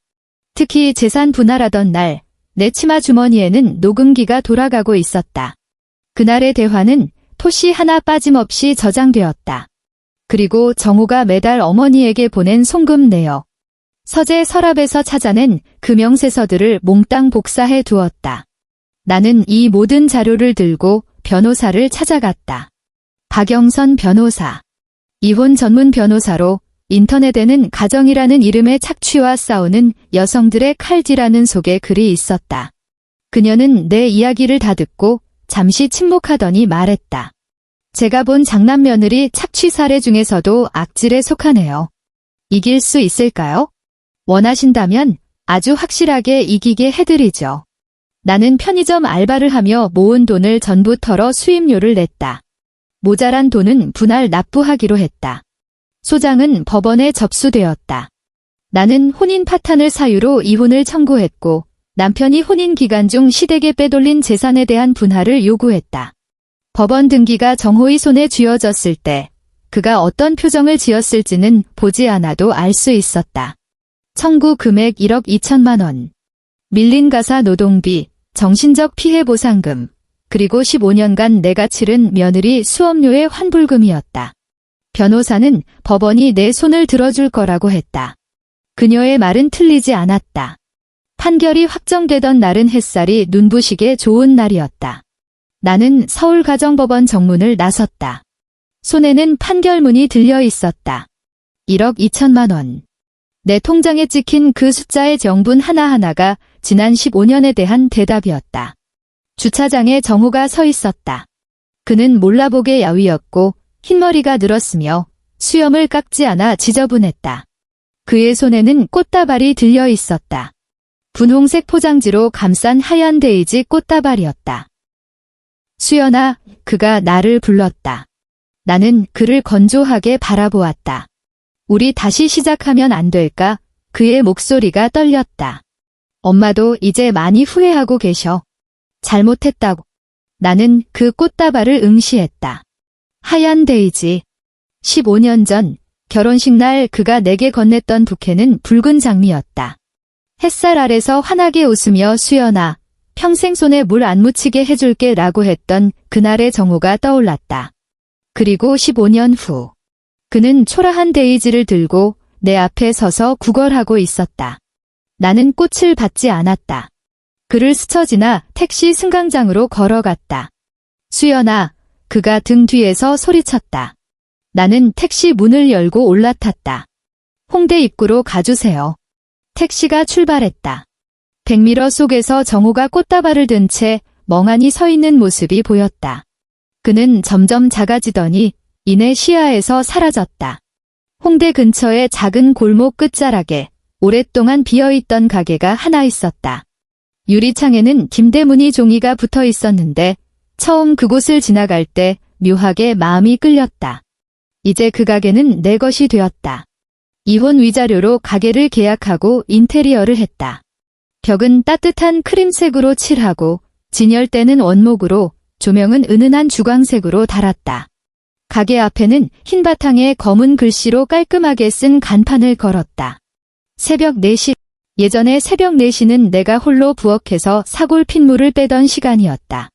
특히 재산 분할하던 날, 내 치마 주머니에는 녹음기가 돌아가고 있었다. 그날의 대화는 토시 하나 빠짐없이 저장되었다. 그리고 정우가 매달 어머니에게 보낸 송금 내역, 서재 서랍에서 찾아낸 금영세서들을 몽땅 복사해 두었다. 나는 이 모든 자료를 들고 변호사를 찾아갔다. 박영선 변호사. 이혼 전문 변호사로 인터넷에는 가정이라는 이름의 착취와 싸우는 여성들의 칼질하는 속에 글이 있었다. 그녀는 내 이야기를 다 듣고 잠시 침묵하더니 말했다. 제가 본 장남 며느리 착취 사례 중에서도 악질에 속하네요. 이길 수 있을까요? 원하신다면 아주 확실하게 이기게 해드리죠. 나는 편의점 알바를 하며 모은 돈을 전부 털어 수임료를 냈다. 모자란 돈은 분할 납부하기로 했다. 소장은 법원에 접수되었다. 나는 혼인 파탄을 사유로 이혼을 청구했고 남편이 혼인 기간 중 시댁에 빼돌린 재산에 대한 분할을 요구했다. 법원 등기가 정호의 손에 쥐어졌을 때 그가 어떤 표정을 지었을지는 보지 않아도 알 수 있었다. 청구 금액 1억 2천만 원. 밀린 가사 노동비, 정신적 피해 보상금, 그리고 15년간 내가 치른 며느리 수업료의 환불금이었다. 변호사는 법원이 내 손을 들어줄 거라고 했다. 그녀의 말은 틀리지 않았다. 판결이 확정되던 날은 햇살이 눈부시게 좋은 날이었다. 나는 서울가정법원 정문을 나섰다. 손에는 판결문이 들려 있었다. 1억 2천만 원. 내 통장에 찍힌 그 숫자의 정분 하나하나가 지난 15년에 대한 대답이었다. 주차장에 정우가 서 있었다. 그는 몰라보게 야위었고 흰머리가 늘었으며 수염을 깎지 않아 지저분했다. 그의 손에는 꽃다발이 들려 있었다. 분홍색 포장지로 감싼 하얀 데이지 꽃다발이었다. 수연아, 그가 나를 불렀다. 나는 그를 건조하게 바라보았다. 우리 다시 시작하면 안 될까? 그의 목소리가 떨렸다. 엄마도 이제 많이 후회하고 계셔. 잘못했다고. 나는 그 꽃다발을 응시했다. 하얀 데이지. 15년 전 결혼식 날 그가 내게 건넸던 부케는 붉은 장미였다. 햇살 아래서 환하게 웃으며 수연아, 평생 손에 물 안 묻히게 해줄게 라고 했던 그날의 정우가 떠올랐다. 그리고 15년 후. 그는 초라한 데이지를 들고 내 앞에 서서 구걸하고 있었다. 나는 꽃을 받지 않았다. 그를 스쳐 지나 택시 승강장으로 걸어갔다. 수연아, 그가 등 뒤에서 소리쳤다. 나는 택시 문을 열고 올라탔다. 홍대 입구로 가주세요. 택시가 출발했다. 백미러 속에서 정호가 꽃다발을 든 채 멍하니 서 있는 모습이 보였다. 그는 점점 작아지더니 이내 시야에서 사라졌다. 홍대 근처의 작은 골목 끝자락에 오랫동안 비어있던 가게가 하나 있었다. 유리창에는 김대문이 종이가 붙어 있었는데 처음 그곳을 지나갈 때 묘하게 마음이 끌렸다. 이제 그 가게는 내 것이 되었다. 이혼 위자료로 가게를 계약하고 인테리어를 했다. 벽은 따뜻한 크림색으로 칠하고 진열대는 원목으로 조명은 은은한 주광색으로 달았다. 가게 앞에는 흰 바탕에 검은 글씨로 깔끔하게 쓴 간판을 걸었다. 새벽 4시. 예전에 새벽 4시는 내가 홀로 부엌에서 사골 핏물을 빼던 시간이었다.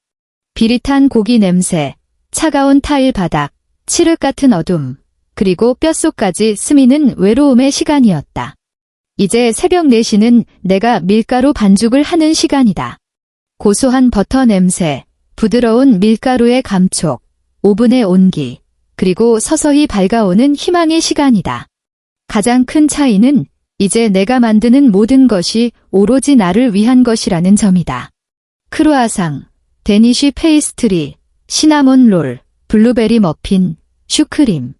비릿한 고기 냄새, 차가운 타일 바닥, 칠흑 같은 어둠, 그리고 뼛속까지 스미는 외로움의 시간이었다. 이제 새벽 4시는 내가 밀가루 반죽을 하는 시간이다. 고소한 버터 냄새, 부드러운 밀가루의 감촉, 오븐의 온기, 그리고 서서히 밝아오는 희망의 시간이다. 가장 큰 차이는 이제 내가 만드는 모든 것이 오로지 나를 위한 것이라는 점이다. 크루아상, 데니쉬 페이스트리, 시나몬 롤, 블루베리 머핀, 슈크림.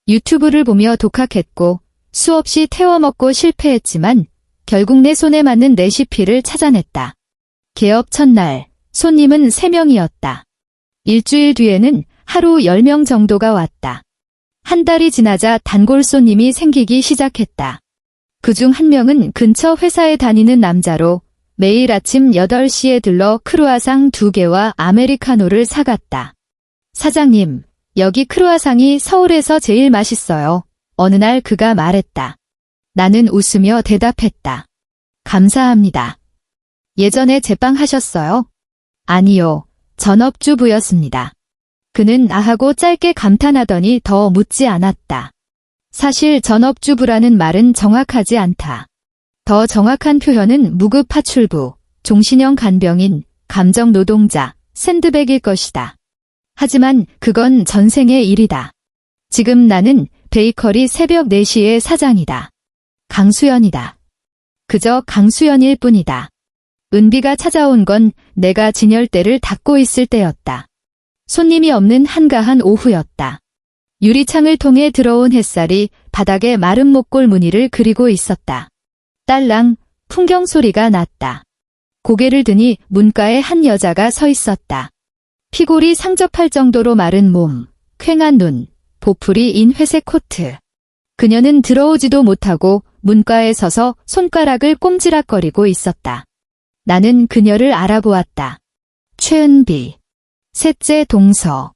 유튜브를 보며 독학했고 수없이 태워먹고 실패했지만 결국 내 손에 맞는 레시피를 찾아냈다. 개업 첫날, 손님은 3명이었다. 일주일 뒤에는 하루 10명 정도가 왔다. 한 달이 지나자 단골 손님이 생기기 시작했다. 그중 한 명은 근처 회사에 다니는 남자로 매일 아침 8시에 들러 크루아상 2개와 아메리카노를 사갔다. 사장님, 여기 크루아상이 서울에서 제일 맛있어요. 어느 날 그가 말했다. 나는 웃으며 대답했다. 감사합니다. 예전에 제빵 하셨어요? 아니요, 전업주부였습니다. 그는 아하고 짧게 감탄하더니 더 묻지 않았다. 사실 전업주부라는 말은 정확하지 않다. 더 정확한 표현은 무급 파출부, 종신형 간병인, 감정노동자, 샌드백일 것이다. 하지만 그건 전생의 일이다. 지금 나는 베이커리 새벽 4시의 사장이다. 강수연이다. 그저 강수연일 뿐이다. 은비가 찾아온 건 내가 진열대를 닫고 있을 때였다. 손님이 없는 한가한 오후였다. 유리창을 통해 들어온 햇살이 바닥에 마른 목골 무늬를 그리고 있었다. 딸랑 풍경 소리가 났다. 고개를 드니 문가에 한 여자가 서 있었다. 피골이 상접할 정도로 마른 몸, 퀭한 눈, 보풀이 인 회색 코트. 그녀는 들어오지도 못하고 문가에 서서 손가락을 꼼지락거리고 있었다. 나는 그녀를 알아보았다. 최은비. 셋째 동서.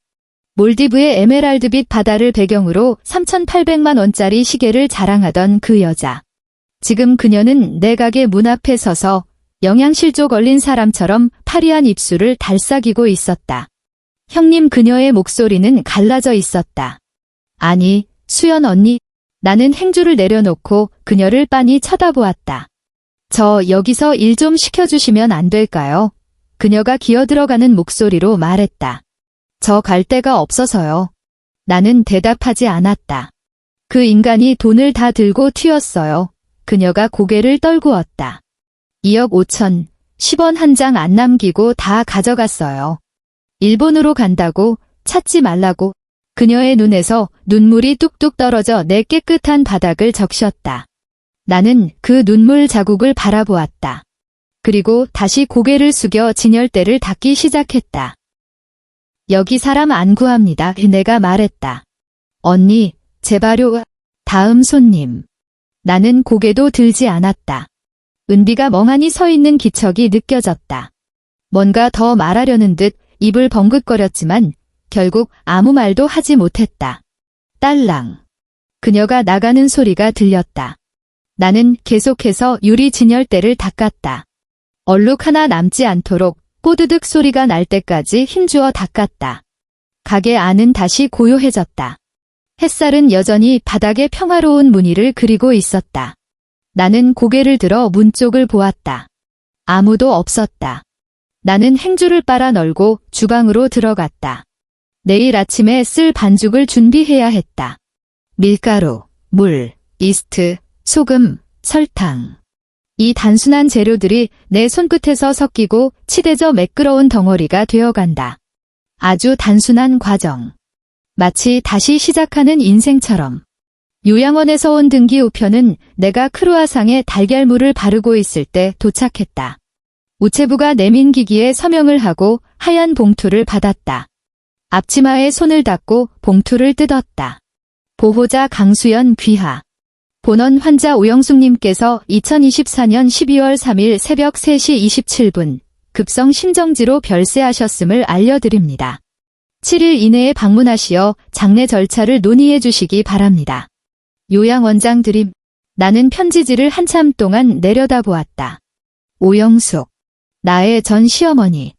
몰디브의 에메랄드빛 바다를 배경으로 3,800만 원짜리 시계를 자랑하던 그 여자. 지금 그녀는 내 가게 문 앞에 서서 영양실조 걸린 사람처럼 파리한 입술을 달싹이고 있었다. 형님, 그녀의 목소리는 갈라져 있었다. 아니, 수연 언니. 나는 행주를 내려놓고 그녀를 빤히 쳐다보았다. 저 여기서 일 좀 시켜주시면 안 될까요? 그녀가 기어들어가는 목소리로 말했다. 저 갈 데가 없어서요. 나는 대답하지 않았다. 그 인간이 돈을 다 들고 튀었어요. 그녀가 고개를 떨구었다. 2억 5천, 10원 한 장 안 남기고 다 가져갔어요. 일본으로 간다고, 찾지 말라고. 그녀의 눈에서 눈물이 뚝뚝 떨어져 내 깨끗한 바닥을 적셨다. 나는 그 눈물 자국을 바라보았다. 그리고 다시 고개를 숙여 진열대를 닫기 시작했다. 여기 사람 안 구합니다. 내가 말했다. 언니, 제발요. 다음 손님. 나는 고개도 들지 않았다. 은비가 멍하니 서 있는 기척이 느껴졌다. 뭔가 더 말하려는 듯 입을 벙긋거렸지만 결국 아무 말도 하지 못했다. 딸랑. 그녀가 나가는 소리가 들렸다. 나는 계속해서 유리 진열대를 닦았다. 얼룩 하나 남지 않도록 뽀드득 소리가 날 때까지 힘주어 닦았다. 가게 안은 다시 고요해졌다. 햇살은 여전히 바닥에 평화로운 무늬를 그리고 있었다. 나는 고개를 들어 문 쪽을 보았다. 아무도 없었다. 나는 행주를 빨아 널고 주방으로 들어갔다. 내일 아침에 쓸 반죽을 준비해야 했다. 밀가루, 물, 이스트, 소금, 설탕. 이 단순한 재료들이 내 손끝에서 섞이고 치대져 매끄러운 덩어리가 되어간다. 아주 단순한 과정. 마치 다시 시작하는 인생처럼. 요양원에서 온 등기 우편은 내가 크루아상에 달걀물을 바르고 있을 때 도착했다. 우체부가 내민 기기에 서명을 하고 하얀 봉투를 받았다. 앞치마에 손을 닦고 봉투를 뜯었다. 보호자 강수연 귀하. 본원 환자 오영숙님께서 2024년 12월 3일 새벽 3시 27분 급성 심정지로 별세하셨음을 알려드립니다. 7일 이내에 방문하시어 장례 절차를 논의해 주시기 바랍니다. 요양원장 드림. 나는 편지지를 한참 동안 내려다보았다. 오영숙. 나의 전 시어머니.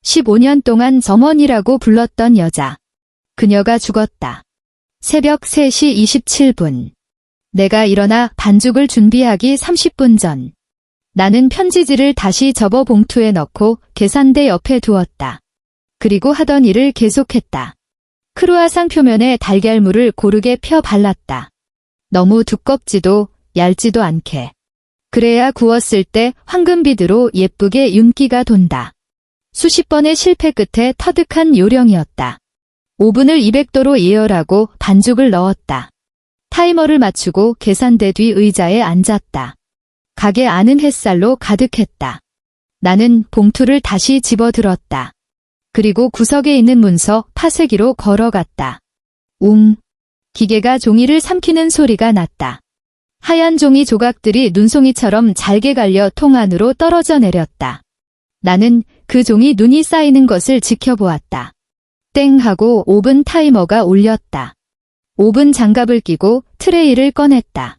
15년 동안 점원이라고 불렀던 여자. 그녀가 죽었다. 새벽 3시 27분. 내가 일어나 반죽을 준비하기 30분 전. 나는 편지지를 다시 접어 봉투에 넣고 계산대 옆에 두었다. 그리고 하던 일을 계속했다. 크루아상 표면에 달걀물을 고르게 펴 발랐다. 너무 두껍지도 얇지도 않게. 그래야 구웠을 때 황금빛으로 예쁘게 윤기가 돈다. 수십 번의 실패 끝에 터득한 요령이었다. 오븐을 200도로 예열하고 반죽을 넣었다. 타이머를 맞추고 계산대 뒤 의자에 앉았다. 가게 안은 햇살로 가득했다. 나는 봉투를 다시 집어들었다. 그리고 구석에 있는 문서 파쇄기로 걸어갔다. 웅. 기계가 종이를 삼키는 소리가 났다. 하얀 종이 조각들이 눈송이처럼 잘게 갈려 통 안으로 떨어져 내렸다. 나는 그 종이 눈이 쌓이는 것을 지켜보았다. 땡 하고 오븐 타이머가 울렸다. 오븐 장갑을 끼고 트레이를 꺼냈다.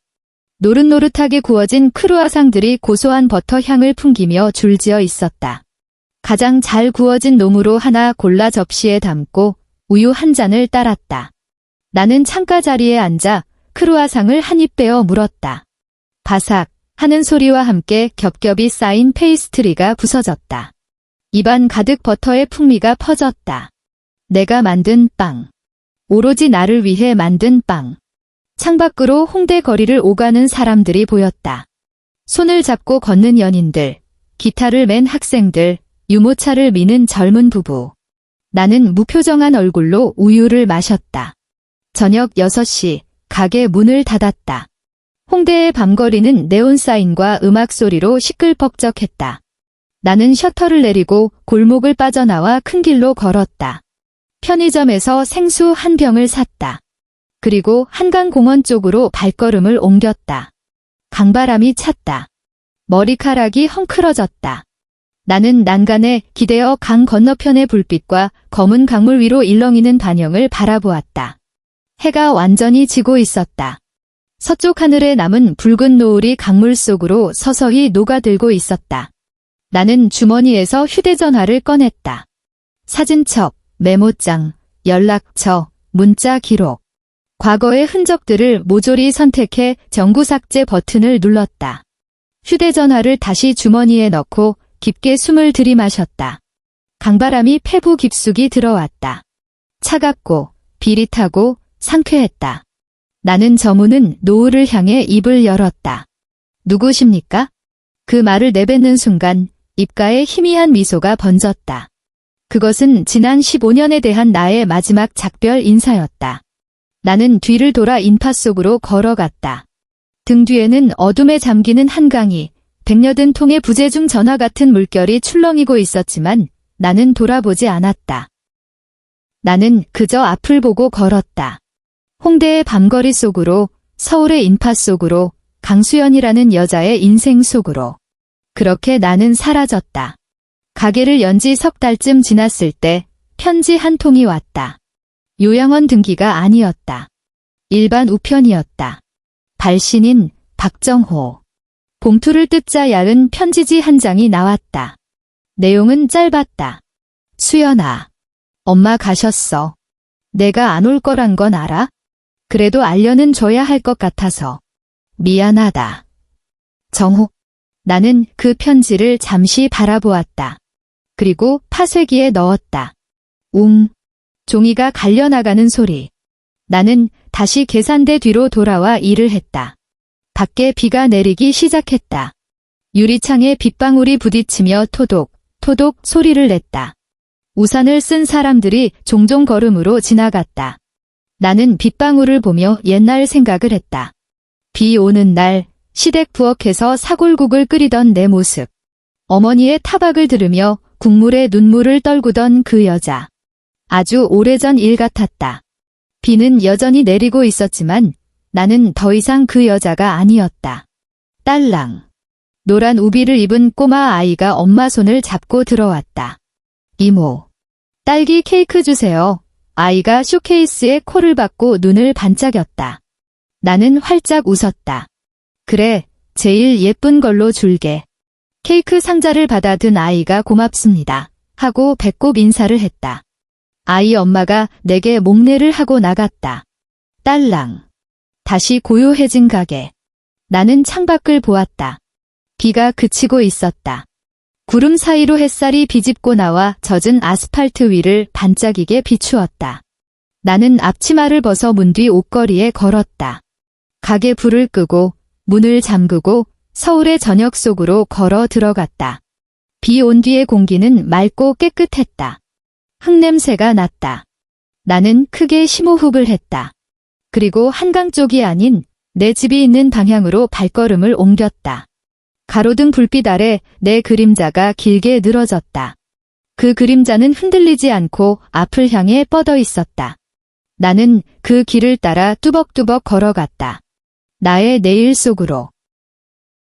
노릇노릇하게 구워진 크루아상들이 고소한 버터 향을 풍기며 줄지어 있었다. 가장 잘 구워진 놈으로 하나 골라 접시에 담고 우유 한 잔을 따랐다. 나는 창가 자리에 앉아 크루아상을 한 입 빼어 물었다. 바삭 하는 소리와 함께 겹겹이 쌓인 페이스트리가 부서졌다. 입안 가득 버터의 풍미가 퍼졌다. 내가 만든 빵. 오로지 나를 위해 만든 빵. 창밖으로 홍대 거리를 오가는 사람들이 보였다. 손을 잡고 걷는 연인들, 기타를 맨 학생들, 유모차를 미는 젊은 부부. 나는 무표정한 얼굴로 우유를 마셨다. 저녁 6시, 가게 문을 닫았다. 홍대의 밤거리는 네온사인과 음악 소리로 시끌벅적했다. 나는 셔터를 내리고 골목을 빠져나와 큰 길로 걸었다. 편의점에서 생수 한 병을 샀다. 그리고 한강공원 쪽으로 발걸음을 옮겼다. 강바람이 찼다. 머리카락이 헝클어졌다. 나는 난간에 기대어 강 건너편의 불빛과 검은 강물 위로 일렁이는 반영을 바라보았다. 해가 완전히 지고 있었다. 서쪽 하늘에 남은 붉은 노을이 강물 속으로 서서히 녹아들고 있었다. 나는 주머니에서 휴대전화를 꺼냈다. 사진첩, 메모장, 연락처, 문자 기록. 과거의 흔적들을 모조리 선택해 정구 삭제 버튼을 눌렀다. 휴대전화를 다시 주머니에 넣고 깊게 숨을 들이마셨다. 강바람이 폐부 깊숙이 들어왔다. 차갑고 비릿하고 상쾌했다. 나는 저무는 노을을 향해 입을 열었다. 누구십니까? 그 말을 내뱉는 순간 입가에 희미한 미소가 번졌다. 그것은 지난 15년에 대한 나의 마지막 작별 인사였다. 나는 뒤를 돌아 인파 속으로 걸어갔다. 등 뒤에는 어둠에 잠기는 한강이, 백여든 통의 부재중 전화 같은 물결이 출렁이고 있었지만 나는 돌아보지 않았다. 나는 그저 앞을 보고 걸었다. 홍대의 밤거리 속으로, 서울의 인파 속으로, 강수연이라는 여자의 인생 속으로. 그렇게 나는 사라졌다. 가게를 연 지 석 달쯤 지났을 때 편지 한 통이 왔다. 요양원 등기가 아니었다. 일반 우편이었다. 발신인 박정호. 봉투를 뜯자 얇은 편지지 한 장이 나왔다. 내용은 짧았다. 수연아, 엄마 가셨어. 내가 안 올 거란 건 알아? 그래도 알려는 줘야 할 것 같아서. 미안하다. 정호. 나는 그 편지를 잠시 바라보았다. 그리고 파쇄기에 넣었다. 웅. 종이가 갈려나가는 소리. 나는 다시 계산대 뒤로 돌아와 일을 했다. 밖에 비가 내리기 시작했다. 유리창에 빗방울이 부딪히며 토독, 토독 소리를 냈다. 우산을 쓴 사람들이 종종 걸음으로 지나갔다. 나는 빗방울을 보며 옛날 생각을 했다. 비 오는 날 시댁 부엌에서 사골국을 끓이던 내 모습. 어머니의 타박을 들으며 국물에 눈물을 떨구던 그 여자. 아주 오래전 일 같았다. 비는 여전히 내리고 있었지만 나는 더 이상 그 여자가 아니었다. 딸랑. 노란 우비를 입은 꼬마 아이가 엄마 손을 잡고 들어왔다. 이모. 딸기 케이크 주세요. 아이가 쇼케이스에 코를 박고 눈을 반짝였다. 나는 활짝 웃었다. 그래, 제일 예쁜 걸로 줄게. 케이크 상자를 받아 든 아이가 고맙습니다. 하고 배꼽 인사를 했다. 아이 엄마가 내게 목례를 하고 나갔다. 딸랑. 다시 고요해진 가게. 나는 창밖을 보았다. 비가 그치고 있었다. 구름 사이로 햇살이 비집고 나와 젖은 아스팔트 위를 반짝이게 비추었다. 나는 앞치마를 벗어 문 뒤 옷걸이에 걸었다. 가게 불을 끄고 문을 잠그고 서울의 저녁 속으로 걸어 들어갔다. 비 온 뒤의 공기는 맑고 깨끗했다. 흙냄새가 났다. 나는 크게 심호흡을 했다. 그리고 한강 쪽이 아닌 내 집이 있는 방향으로 발걸음을 옮겼다. 가로등 불빛 아래 내 그림자가 길게 늘어졌다. 그 그림자는 흔들리지 않고 앞을 향해 뻗어 있었다. 나는 그 길을 따라 뚜벅뚜벅 걸어갔다. 나의 내일 속으로.